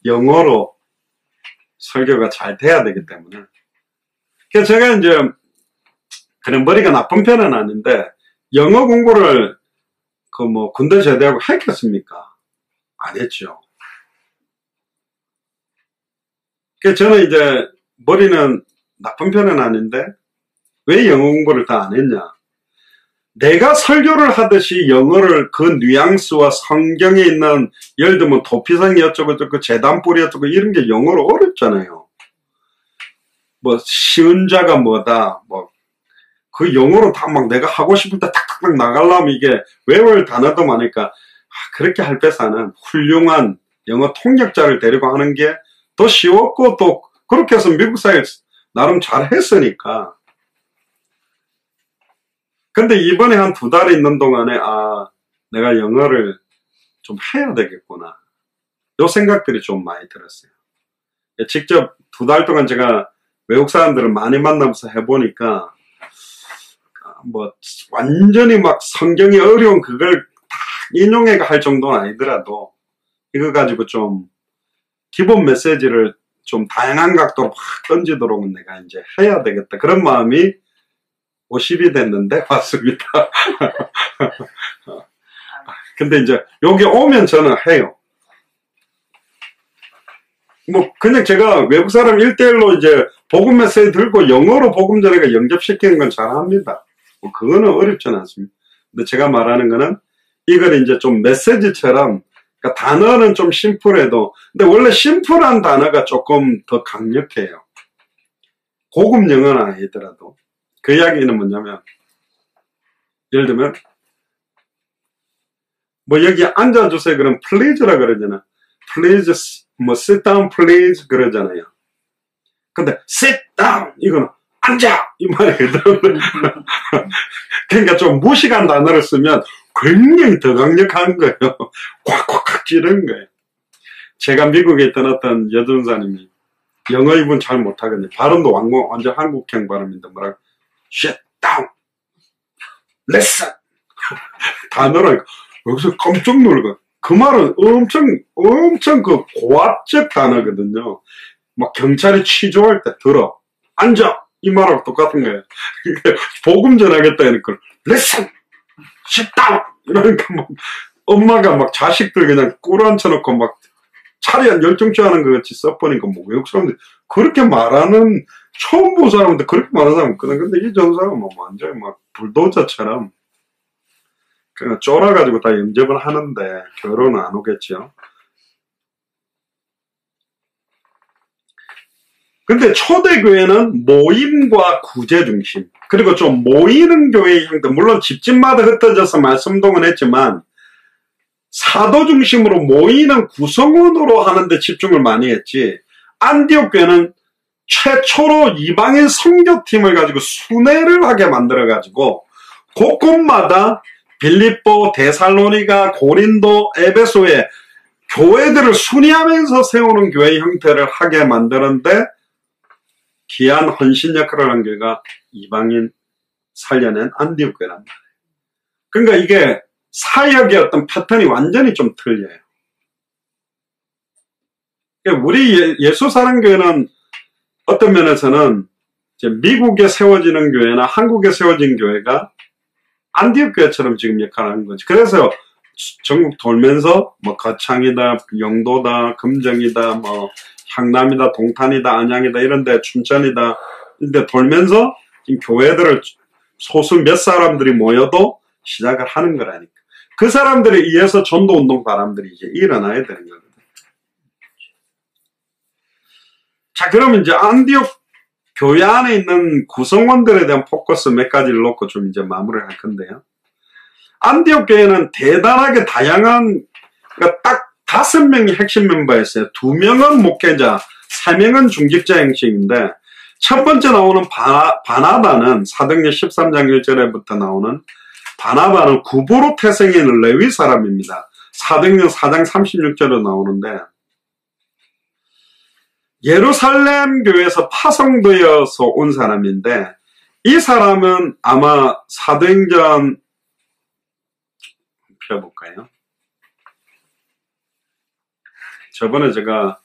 A: 영어로 설교가 잘 돼야 되기 때문에. 그래서 제가 이제 그런 머리가 나쁜 편은 아닌데 영어 공부를 군대 제대하고 했겠습니까? 안 했죠. 그래서 저는 이제 머리는 나쁜 편은 아닌데 왜 영어 공부를 다 안 했냐? 내가 설교를 하듯이 영어를 그 뉘앙스와 성경에 있는 예를 들면 도피성이 어쩌고 재단뿌리 어쩌고 이런 게 영어로 어렵잖아요. 뭐 쉬운 자가 뭐다 그 영어로 다 막 내가 하고 싶을 때 탁탁탁 나가려면 이게 외울 단어도 많으니까 그렇게 할 배사는 훌륭한 영어 통역자를 데리고 하는 게 더 쉬웠고 또 그렇게 해서 미국 사회 나름 잘 했으니까. 근데 이번에 한 2달 있는 동안에 내가 영어를 좀 해야 되겠구나 요 생각들이 좀 많이 들었어요. 직접 2달 동안 제가 외국 사람들을 많이 만나면서 해보니까 완전히 막 성경이 어려운 그걸 다 인용해 할 정도는 아니더라도 이거 가지고 좀 기본 메시지를 좀 다양한 각도로 확 던지도록 내가 이제 해야 되겠다 그런 마음이 50이 됐는데 왔습니다. 근데 이제 여기 오면 저는 해요. 그냥 제가 외국 사람 1대1로 이제 복음 메시지 들고 영어로 복음 전해가 영접시키는 건 잘합니다. 그거는 어렵지는 않습니다. 근데 제가 말하는 거는 이걸 이제 좀 메시지처럼 그러니까 단어는 좀 심플해도 근데 원래 심플한 단어가 조금 더 강력해요. 고급 영어는 아니더라도 그 이야기는 뭐냐면 예를 들면 여기 앉아주세요 그럼 please라 그러잖아. please sit down please 그러잖아요. 근데 sit down 이거는 앉아 이 말이거든. 그러니까 좀 무식한 단어를 쓰면 굉장히 더 강력한 거예요. 콱콱콱 찌르는 거예요. 제가 미국에 있던 어떤 여전사님이 영어 이분 잘 못하거든요. 발음도 완전 한국형 발음인데 뭐라고 shut down listen 단어라니까 여기서 깜짝 놀고 그 말은 엄청 그 고압적 단어거든요. 막 경찰이 취조할 때 들어 앉아 이 말하고 똑같은 거예요. 복음 전하겠다 하니까 listen sit down 이러니까 막 엄마가 막 자식들 그냥 꿇어 앉혀놓고 막 차례 열정취하는 것 같이 써보니까 외국 사람들이 그렇게 말하는 처음 본 사람인데 그렇게 말하는 사람 없거든. 근데 이 전사가 완전히 막 불도저처럼 그냥 쫄아가지고 다 영접을 하는데 결혼은 안 오겠죠. 근데 초대교회는 모임과 구제 중심 그리고 좀 모이는 교회의 형태 물론 집집마다 흩어져서 말씀동은 했지만 사도 중심으로 모이는 구성원으로 하는데 집중을 많이 했지 안디옥 교회는 최초로 이방인 선교팀을 가지고 순회를 하게 만들어가지고 곳곳마다 빌립보, 데살로니가, 고린도, 에베소에 교회들을 순회하면서 세우는 교회 형태를 하게 만드는데 귀한 헌신 역할을 한 교회가 이방인 살려낸 안디옥 교회란 말이에요. 그러니까 이게 사역의 어떤 패턴이 완전히 좀 틀려요. 우리 예수사랑교회는 어떤 면에서는 이제 미국에 세워지는 교회나 한국에 세워진 교회가 안디옥 교회처럼 지금 역할을 하는 거지. 그래서 전국 돌면서 거창이다, 영도다, 금정이다, 향남이다, 동탄이다, 안양이다 이런데 춘천이다 이런데 돌면서 지금 교회들을 소수 몇 사람들이 모여도 시작을 하는 거라니까. 그 사람들에 의해서 전도운동 바람들이 이제 일어나야 되는 거거든. 자, 그러면 이제 안디옥 교회 안에 있는 구성원들에 대한 포커스 몇 가지를 놓고 좀 이제 마무리를 할 건데요. 안디옥 교회는 대단하게 다양한, 그러니까 딱 5명이 핵심 멤버였어요. 2명은 목회자, 3명은 중직자 형식인데, 첫 번째 나오는 바나바는 사도행전 13장 1절에부터 나오는 바나바는 구브로 태생인 레위 사람입니다. 사도행전 4장 36절로 나오는데 예루살렘 교회에서 파송되어서 온 사람인데 이 사람은 아마 사도행전 펴볼까요? 저번에 제가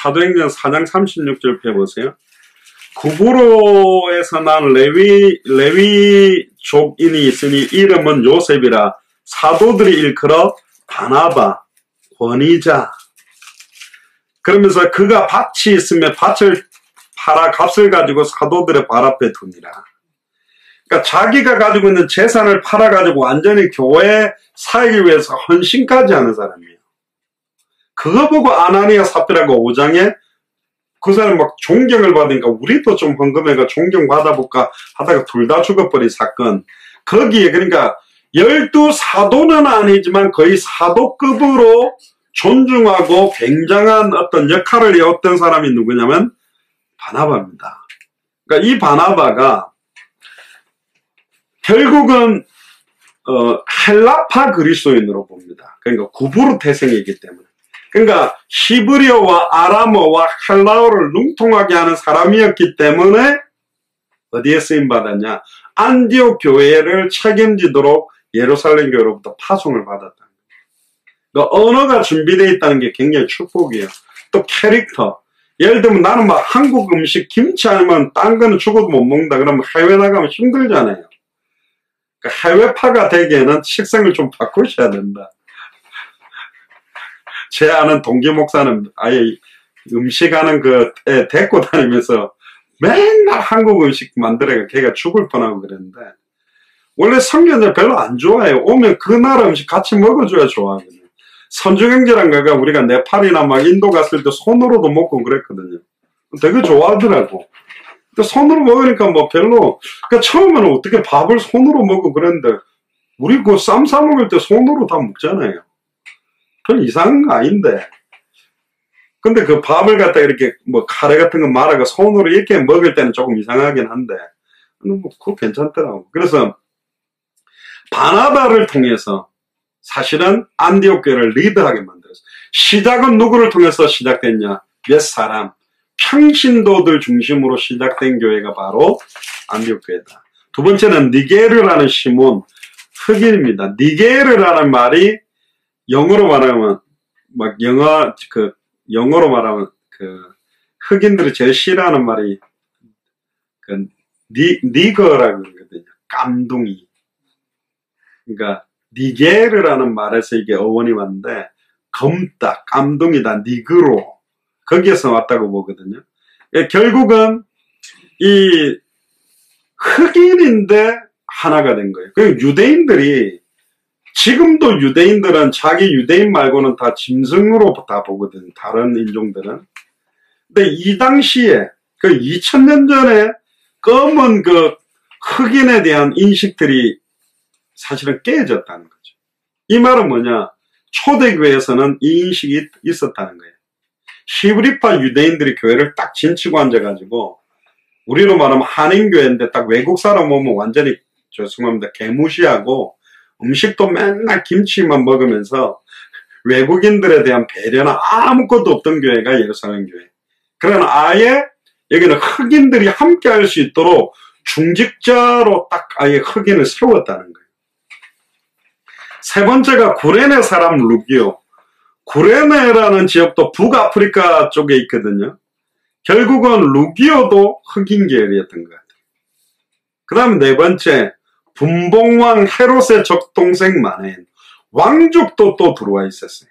A: 사도행전 4장 36절 펴보세요. 구브로에서 난 레위족인이 있으니 이름은 요셉이라 사도들이 일컬어 바나바, 권위자. 그러면서 그가 밭이 있으면 밭을 팔아 값을 가지고 사도들의 발 앞에 두니라. 그러니까 자기가 가지고 있는 재산을 팔아가지고 완전히 교회 사역을 위해서 헌신까지 하는 사람이에요. 그거 보고 아나니아 삽비라고 5장에 그 사람 막 존경을 받으니까 우리도 좀 헌금해가 존경받아볼까 하다가 둘 다 죽어버린 사건. 거기에 그러니까 12사도는 아니지만 거의 사도급으로 존중하고 굉장한 어떤 역할을 해왔던 사람이 누구냐면 바나바입니다. 그러니까 이 바나바가 결국은 헬라파 그리스도인으로 봅니다. 그러니까 구브로 태생이기 때문에. 그러니까 히브리어와 아람어와 헬라어를 융통하게 하는 사람이었기 때문에 어디에 쓰임받았냐? 안디옥 교회를 책임지도록 예루살렘 교회로부터 파송을 받았다. 그러니까 언어가 준비되어 있다는 게 굉장히 축복이에요. 또 캐릭터. 예를 들면 나는 막 한국 음식 김치 아니면 딴 거는 죽어도 못 먹는다. 그러면 해외 나가면 힘들잖아요. 그러니까 해외파가 되기에는 식성을 좀 바꾸셔야 된다. 제 아는 동기 목사는 아예 음식하는 애 데리고 다니면서 맨날 한국 음식 만들어가 걔가 죽을 뻔하고 그랬는데 원래 성경을 별로 안 좋아해요. 오면 그 나라 음식 같이 먹어줘야 좋아하거든요. 선주경제란 거가 우리가 네팔이나 막 인도 갔을 때 손으로도 먹고 그랬거든요. 되게 좋아하더라고. 근데 손으로 먹으니까 뭐 별로, 그러니까 처음에는 어떻게 밥을 손으로 먹고 그랬는데 우리 그 쌈 싸 먹을 때 손으로 다 먹잖아요. 별 이상한 거 아닌데. 근데 그 밥을 갖다 이렇게 뭐 카레 같은 거 말아가 손으로 이렇게 먹을 때는 조금 이상하긴 한데, 뭐 그거 괜찮더라고. 그래서 바나바를 통해서 사실은 안디옥 교회를 리드하게 만들었어요. 시작은 누구를 통해서 시작됐냐? 몇 사람. 평신도들 중심으로 시작된 교회가 바로 안디옥 교회다. 두 번째는 니게르라는 시몬, 흑인입니다. 니게르라는 말이 영어로 말하면 영어로 말하면 흑인들이 제일 싫어하는 말이 니거라고 그러거든요. 깜둥이. 그러니까 니게르라는 말에서 이게 어원이 왔는데 검다, 깜둥이다, 니그로 거기에서 왔다고 보거든요. 결국은 이 흑인인데 하나가 된 거예요. 그 유대인들이 지금도 유대인들은 자기 유대인 말고는 다 짐승으로 다 보거든. 다른 인종들은. 근데 이 당시에 그 2000년 전에 검은 그 흑인에 대한 인식들이 사실은 깨졌다는 거죠. 이 말은 뭐냐? 초대교회에서는 이 인식이 있었다는 거예요. 히브리파 유대인들이 교회를 딱 진치고 앉아가지고 우리로 말하면 한인교회인데 딱 외국 사람 오면 완전히 죄송합니다. 개무시하고 음식도 맨날 김치만 먹으면서 외국인들에 대한 배려나 아무것도 없던 교회가 예루살렘 교회. 그러나 아예 여기는 흑인들이 함께 할 수 있도록 중직자로 딱 아예 흑인을 세웠다는 거예요. 세 번째가 구레네 사람 루기오. 구레네라는 지역도 북아프리카 쪽에 있거든요. 결국은 루기오도 흑인 계열이었던 것 같아요. 그 다음 네 번째, 분봉왕 헤롯의 적동생 마네인. 왕족도 또 들어와 있었어요.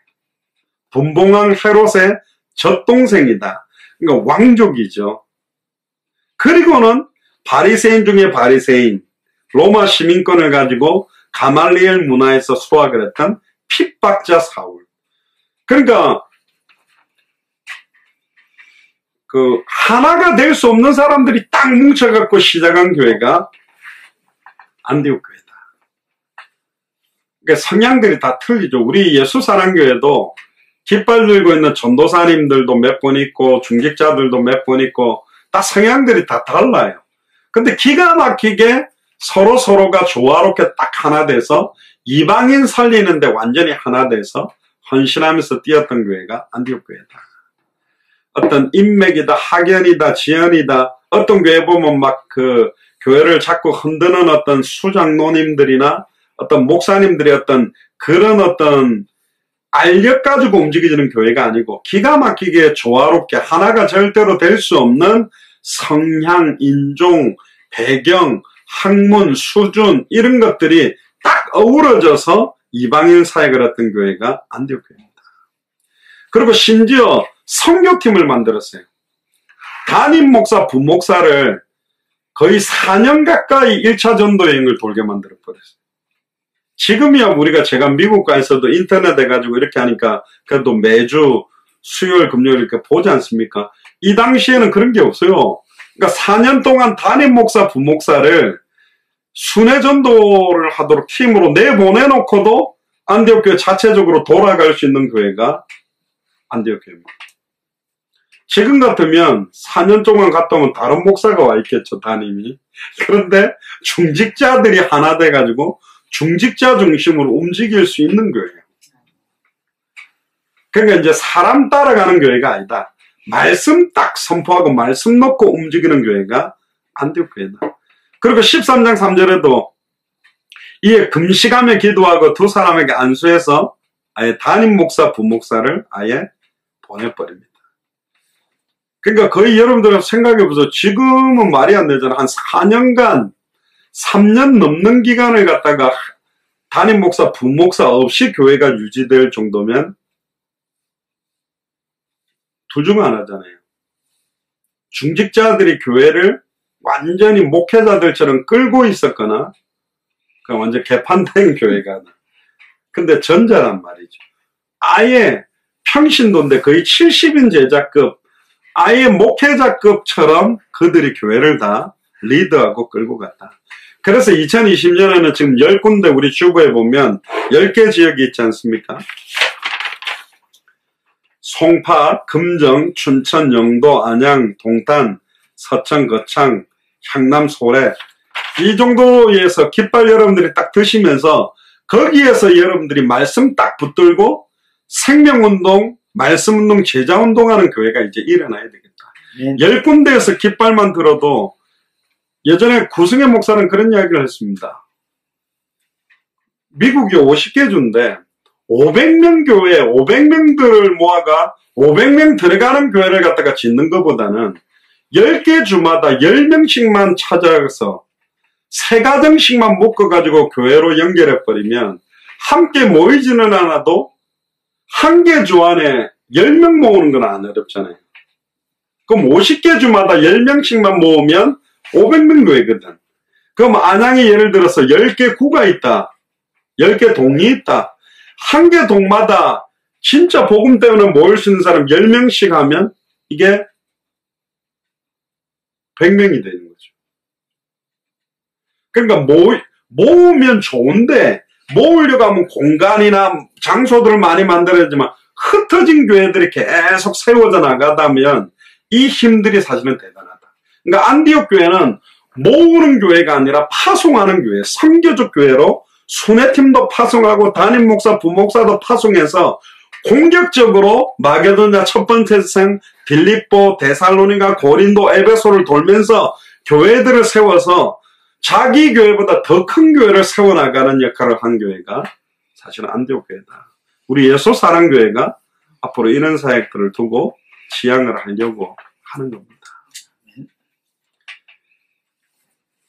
A: 분봉왕 헤롯의 적동생이다. 그러니까 왕족이죠. 그리고는 바리새인 중에 바리새인, 로마 시민권을 가지고 가말리엘 문화에서 수학을 했던 핍박자 사울. 그러니까 그 하나가 될 수 없는 사람들이 딱 뭉쳐갖고 시작한 교회가 안디옥 교회다. 그러니까 성향들이 다 틀리죠. 우리 예수사랑교회도 깃발 들고 있는 전도사님들도 몇 분 있고 중직자들도 몇 분 있고 다 성향들이 다 달라요. 근데 기가 막히게 서로가 조화롭게 딱 하나 돼서 이방인 살리는데 완전히 하나 돼서 헌신하면서 뛰었던 교회가 안디옥 교회다. 어떤 인맥이다, 학연이다, 지연이다. 어떤 교회 보면 막 그 교회를 자꾸 흔드는 어떤 수장노님들이나 어떤 목사님들의 어떤 그런 어떤 알력 가지고 움직이는 교회가 아니고 기가 막히게 조화롭게 하나가 절대로 될 수 없는 성향, 인종, 배경, 학문, 수준 이런 것들이 딱 어우러져서 이방인 사역을 했던 교회가 안디옥 교회입니다. 그리고 심지어 선교팀을 만들었어요. 담임 목사, 부목사를 거의 4년 가까이 1차 전도 여행을 돌게 만들어 버렸어요. 지금이야 우리가 제가 미국 가서도 인터넷 해가지고 이렇게 하니까 그래도 매주 수요일, 금요일 이렇게 보지 않습니까? 이 당시에는 그런 게 없어요. 그러니까 4년 동안 담임 목사, 부목사를 순회 전도를 하도록 팀으로 내보내놓고도 안디옥 교회 자체적으로 돌아갈 수 있는 교회가 안디옥 교회입니다. 지금 같으면 4년 동안 갔다 오면 다른 목사가 와 있겠죠, 담임이. 그런데 중직자들이 하나 돼가지고 중직자 중심으로 움직일 수 있는 교회예요. 그러니까 이제 사람 따라가는 교회가 아니다. 말씀 딱 선포하고 말씀 놓고 움직이는 교회가 안디옥 교회다. 그리고 13장 3절에도 이에 금식하며 기도하고 두 사람에게 안수해서 아예 담임 목사, 부목사를 아예 보내버립니다. 그러니까 거의 여러분들 생각해보세요. 지금은 말이 안 되잖아. 한 4년간 3년 넘는 기간을 갖다가 담임 목사, 부목사 없이 교회가 유지될 정도면 둘 중 하나잖아요. 중직자들이 교회를 완전히 목회자들처럼 끌고 있었거나 그러니까 완전 개판된 교회가. 근데 전자란 말이죠. 아예 평신도인데 거의 70인 제자급 아예 목회자급처럼 그들이 교회를 다 리드하고 끌고 갔다. 그래서 2020년에는 지금 10군데 우리 주보에 보면 10개 지역이 있지 않습니까? 송파, 금정, 춘천, 영도, 안양, 동탄, 서천, 거창, 향남, 소래 이 정도에서 깃발 여러분들이 딱 드시면서 거기에서 여러분들이 말씀 딱 붙들고 생명운동, 말씀운동, 제자운동하는 교회가 이제 일어나야 되겠다. 10군데에서 깃발만 들어도 예전에 구승의 목사는 그런 이야기를 했습니다. 미국이 50개 주인데 500명 교회, 500명들을 모아가 500명 들어가는 교회를 갖다가 짓는 것보다는 10개 주마다 10명씩만 찾아서 3가정씩만 묶어가지고 교회로 연결해버리면 함께 모이지는 않아도 한 개 주 안에 10명 모으는 건 안 어렵잖아요. 그럼 50개 주마다 10명씩만 모으면 500명 교회거든. 그럼 안양에 예를 들어서 10개 구가 있다. 10개 동이 있다. 한 개 동마다 진짜 복음 때문에 모일 수 있는 사람 10명씩 하면 이게 100명이 되는 거죠. 그러니까 모으면 좋은데 모으려고 하면 공간이나 장소들을 많이 만들어야지만 흩어진 교회들이 계속 세워져 나가다면 이 힘들이 사실은 대단하다. 그러니까 안디옥 교회는 모으는 교회가 아니라 파송하는 교회, 선교적 교회로 순회팀도 파송하고 담임 목사, 부목사도 파송해서 공격적으로 마게도냐 첫 번째 생, 빌립보, 데살로니가, 고린도, 에베소를 돌면서 교회들을 세워서 자기 교회보다 더 큰 교회를 세워나가는 역할을 한 교회가 사실은 안디옥 교회다. 우리 예수 사랑교회가 앞으로 이런 사역들을 두고 지향을 하려고 하는 겁니다.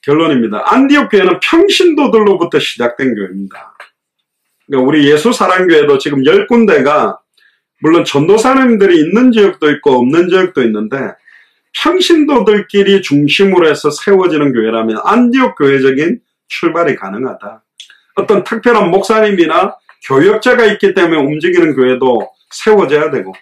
A: 결론입니다. 안디옥 교회는 평신도들로부터 시작된 교회입니다. 그러니까 우리 예수 사랑교회도 지금 10군데가 물론 전도사님들이 있는 지역도 있고 없는 지역도 있는데 평신도들끼리 중심으로 해서 세워지는 교회라면 안디옥 교회적인 출발이 가능하다. 어떤 특별한 목사님이나 교역자가 있기 때문에 움직이는 교회도 세워져야 되고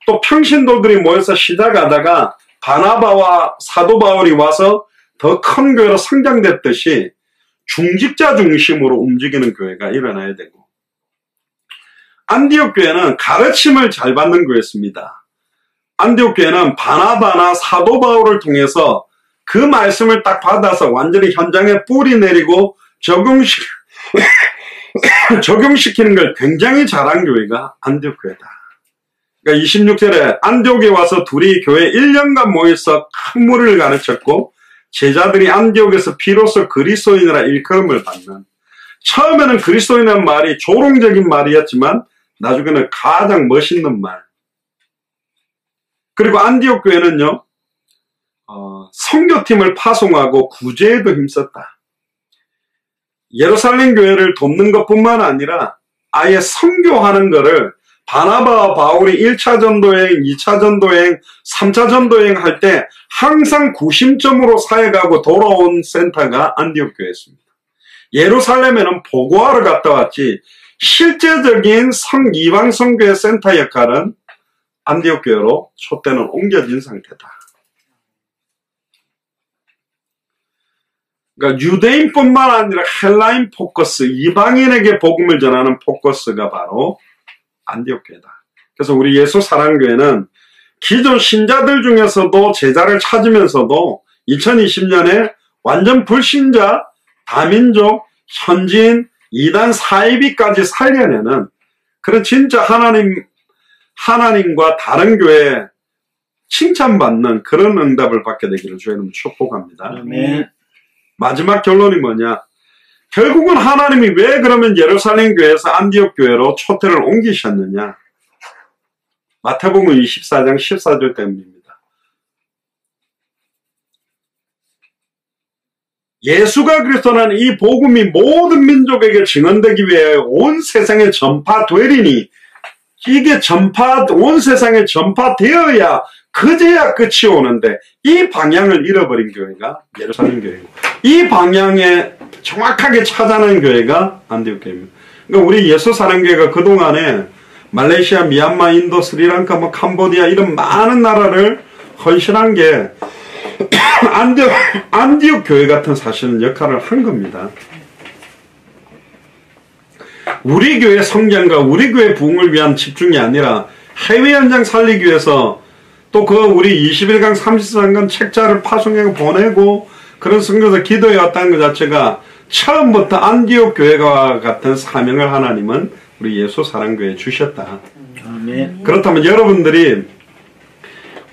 A: 또 평신도들이 모여서 시작하다가 바나바와 사도 바울이 와서 더 큰 교회로 성장됐듯이 중직자 중심으로 움직이는 교회가 일어나야 되고 안디옥 교회는 가르침을 잘 받는 교회였습니다. 안디옥 교회는 바나바나 사도 바울을 통해서 그 말씀을 딱 받아서 완전히 현장에 뿌리 내리고 적용시키는 걸 굉장히 잘한 교회가 안디옥 교회다. 그러니까 26절에 안디옥에 와서 둘이 교회 1년간 모여서 큰 무리를 가르쳤고 제자들이 안디옥에서 비로소 그리스도인이라 일컬음을 받는 처음에는 그리스도인이라는 말이 조롱적인 말이었지만 나중에는 가장 멋있는 말. 그리고 안디옥 교회는요, 선교팀을 파송하고 구제에도 힘썼다. 예루살렘 교회를 돕는 것뿐만 아니라 아예 선교하는 거를 바나바와 바울이 1차 전도여행, 2차 전도여행, 3차 전도여행 할 때 항상 구심점으로 사역하고 돌아온 센터가 안디옥 교회였습니다. 예루살렘에는 보고하러 갔다 왔지 실제적인 이방 선교의 센터 역할은 안디옥 교회로 촛대는 옮겨진 상태다. 그러니까 유대인뿐만 아니라 헬라인 포커스, 이방인에게 복음을 전하는 포커스가 바로 안디옥 교회다. 그래서 우리 예수 사랑교회는 기존 신자들 중에서도 제자를 찾으면서도 2020년에 완전 불신자, 다민족, 현지인, 이단 사이비까지 살려내는 그런 진짜 하나님과 다른 교회에 칭찬받는 그런 응답을 받게 되기를 주님 축복합니다.
B: 아멘.
A: 마지막 결론이 뭐냐? 결국은 하나님이 왜 그러면 예루살렘 교회에서 안디옥 교회로 촛대를 옮기셨느냐? 마태복음 24장 14절 때문입니다. 예수가 그리스도는 이 복음이 모든 민족에게 증언되기 위해 온 세상에 전파되리니 이게 온 세상에 전파되어야 그제야 끝이 오는데 이 방향을 잃어버린 교회가 예루살렘 교회고 이 방향에 정확하게 찾아낸 교회가 안디옥 교회입니다. 그러니까 우리 예수 사랑교회가 그동안에 말레이시아, 미얀마, 인도, 스리랑카, 캄보디아 이런 많은 나라를 헌신한 게 안디옥 교회 같은 사실은 역할을 한 겁니다. 우리 교회 성장과 우리 교회 부흥을 위한 집중이 아니라 해외 현장 살리기 위해서 또 우리 21강 33강 책자를 파송해 보내고 그런 성경에서 기도해 왔다는 것 자체가 처음부터 안디옥 교회와 같은 사명을 하나님은 우리 예수 사랑교회에 주셨다.
B: 아멘.
A: 그렇다면 여러분들이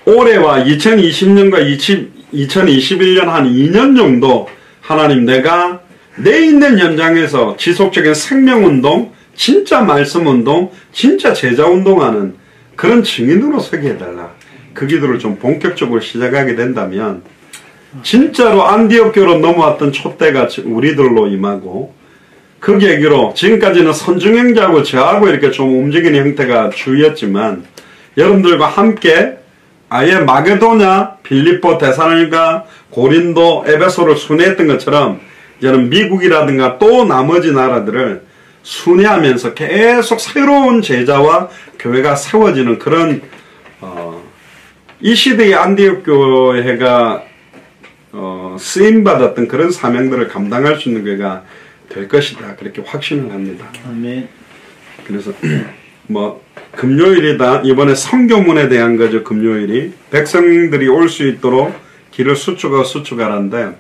A: 올해와 2020년과 2021년 한 2년 정도 하나님 내가 내 있는 현장에서 지속적인 생명운동, 진짜 말씀운동, 진짜 제자운동하는 그런 증인으로 서게 해달라. 그 기도를 좀 본격적으로 시작하게 된다면 진짜로 안디옥 교회로 넘어왔던 촛대가 우리들로 임하고 그 계기로 지금까지는 선중행자하고 저하고 이렇게 좀 움직이는 형태가 주였지만 여러분들과 함께 아예 마게도냐, 빌립보, 데살로니가, 고린도, 에베소를 순회했던 것처럼 이제는 미국이라든가 또 나머지 나라들을 순회하면서 계속 새로운 제자와 교회가 세워지는 그런 이 시대의 안디옥 교회가 쓰임받았던 그런 사명들을 감당할 수 있는 교회가 될 것이다. 그렇게 확신을 합니다.
B: 아멘.
A: 그래서 금요일이다. 이번에 성교문에 대한 거죠. 금요일이 백성들이 올 수 있도록 길을 수축하라는데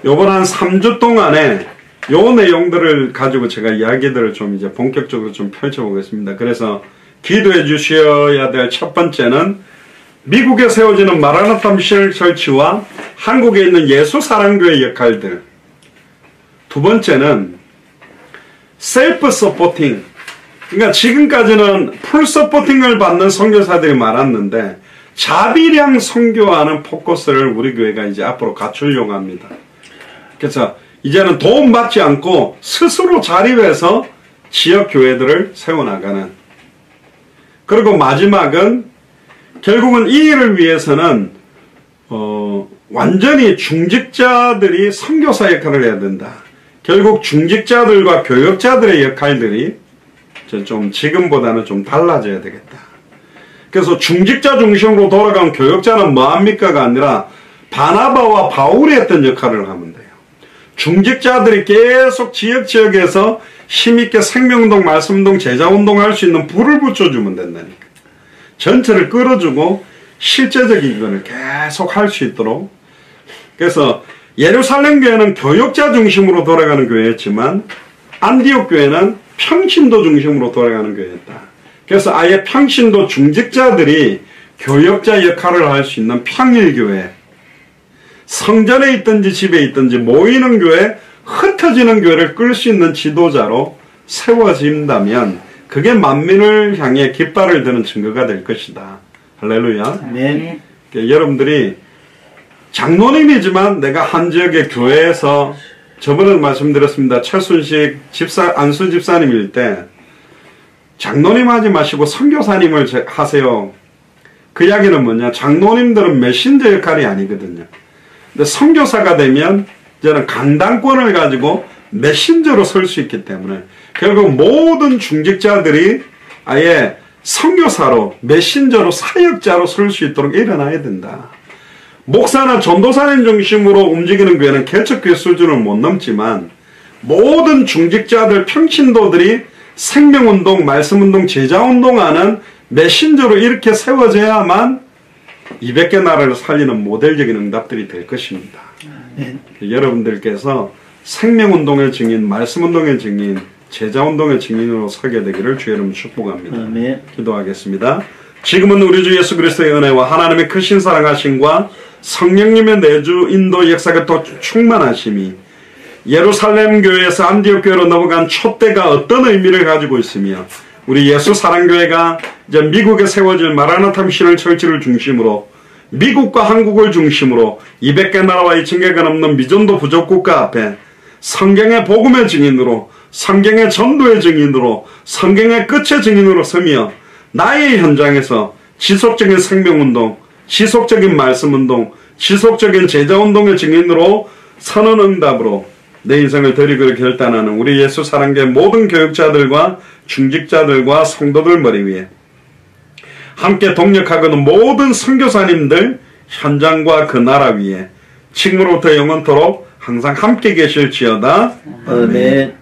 A: 요번 한 3주 동안에 요 내용들을 가지고 제가 이야기들을 좀 이제 본격적으로 좀 펼쳐보겠습니다. 그래서 기도해 주셔야 될 첫 번째는 미국에 세워지는 마라나타 미션 철치와 한국에 있는 예수 사랑교회 역할들. 두 번째는 셀프 서포팅. 그러니까 지금까지는 풀 서포팅을 받는 선교사들이 많았는데 자비량 선교하는 포커스를 우리 교회가 이제 앞으로 갖추려고 합니다. 그래서 이제는 도움 받지 않고 스스로 자립해서 지역 교회들을 세워나가는. 그리고 마지막은 결국은 이 일을 위해서는 완전히 중직자들이 선교사 역할을 해야 된다. 결국 중직자들과 교역자들의 역할들이 좀 지금보다는 좀 달라져야 되겠다. 그래서 중직자 중심으로 돌아간 교역자는 뭐합니까가 아니라 바나바와 바울이 했던 역할을 하면 돼요. 중직자들이 계속 지역에서 힘있게 생명운동, 말씀운동, 제자운동 할 수 있는 불을 붙여주면 된다니까. 전체를 끌어주고 실제적인 거를 계속 할 수 있도록. 그래서 예루살렘 교회는 교역자 중심으로 돌아가는 교회였지만 안디옥 교회는 평신도 중심으로 돌아가는 교회였다. 그래서 아예 평신도 중직자들이 교역자 역할을 할 수 있는 평일교회, 성전에 있든지 집에 있든지 모이는 교회, 흩어지는 교회를 끌 수 있는 지도자로 세워진다면 그게 만민을 향해 깃발을 드는 증거가 될 것이다. 할렐루야.
B: 아멘.
A: 여러분들이 장로님이지만 내가 한 지역의 교회에서 저번에 말씀드렸습니다. 최순식 집사, 안수 집사님일 때 장로님 하지 마시고 선교사님을 하세요. 그 이야기는 뭐냐? 장로님들은 메신저 역할이 아니거든요. 근데 선교사가 되면 저는 강당권을 가지고 메신저로 설 수 있기 때문에 결국 모든 중직자들이 아예 선교사로 메신저로 사역자로 설 수 있도록 일어나야 된다. 목사나 전도사님 중심으로 움직이는 교회는 개척교회 수준을 못 넘지만 모든 중직자들 평신도들이 생명운동, 말씀운동, 제자운동하는 메신저로 이렇게 세워져야만 200개 나라를 살리는 모델적인 응답들이 될 것입니다. 여러분들께서 생명운동의 증인, 말씀운동의 증인, 제자운동의 증인으로 서게 되기를 주의 이름으로 축복합니다.
B: 아멘.
A: 기도하겠습니다. 지금은 우리 주 예수 그리스도의 은혜와 하나님의 크신 사랑하심과 성령님의 내주 인도 역사가 또 충만하심이 예루살렘 교회에서 안디옥 교회로 넘어간 촛대가 어떤 의미를 가지고 있으며 우리 예수 사랑교회가 이제 미국에 세워질 마라나타 미션을 철치를 중심으로 미국과 한국을 중심으로 200개 나라와 2,000개가 넘는 미전도 부족국가 앞에 성경의 복음의 증인으로, 성경의 전도의 증인으로, 성경의 끝의 증인으로 서며 나의 현장에서 지속적인 생명운동, 지속적인 말씀운동, 지속적인 제자운동의 증인으로 서는 응답으로 내 인생을 드리기로 결단하는 우리 예수 사랑교회 모든 교육자들과 중직자들과 성도들 머리 위에 함께 동력하고는 모든 선교사님들 현장과 그 나라 위에 지금으로부터 영원토록 항상 함께 계실지어다.
B: 아멘.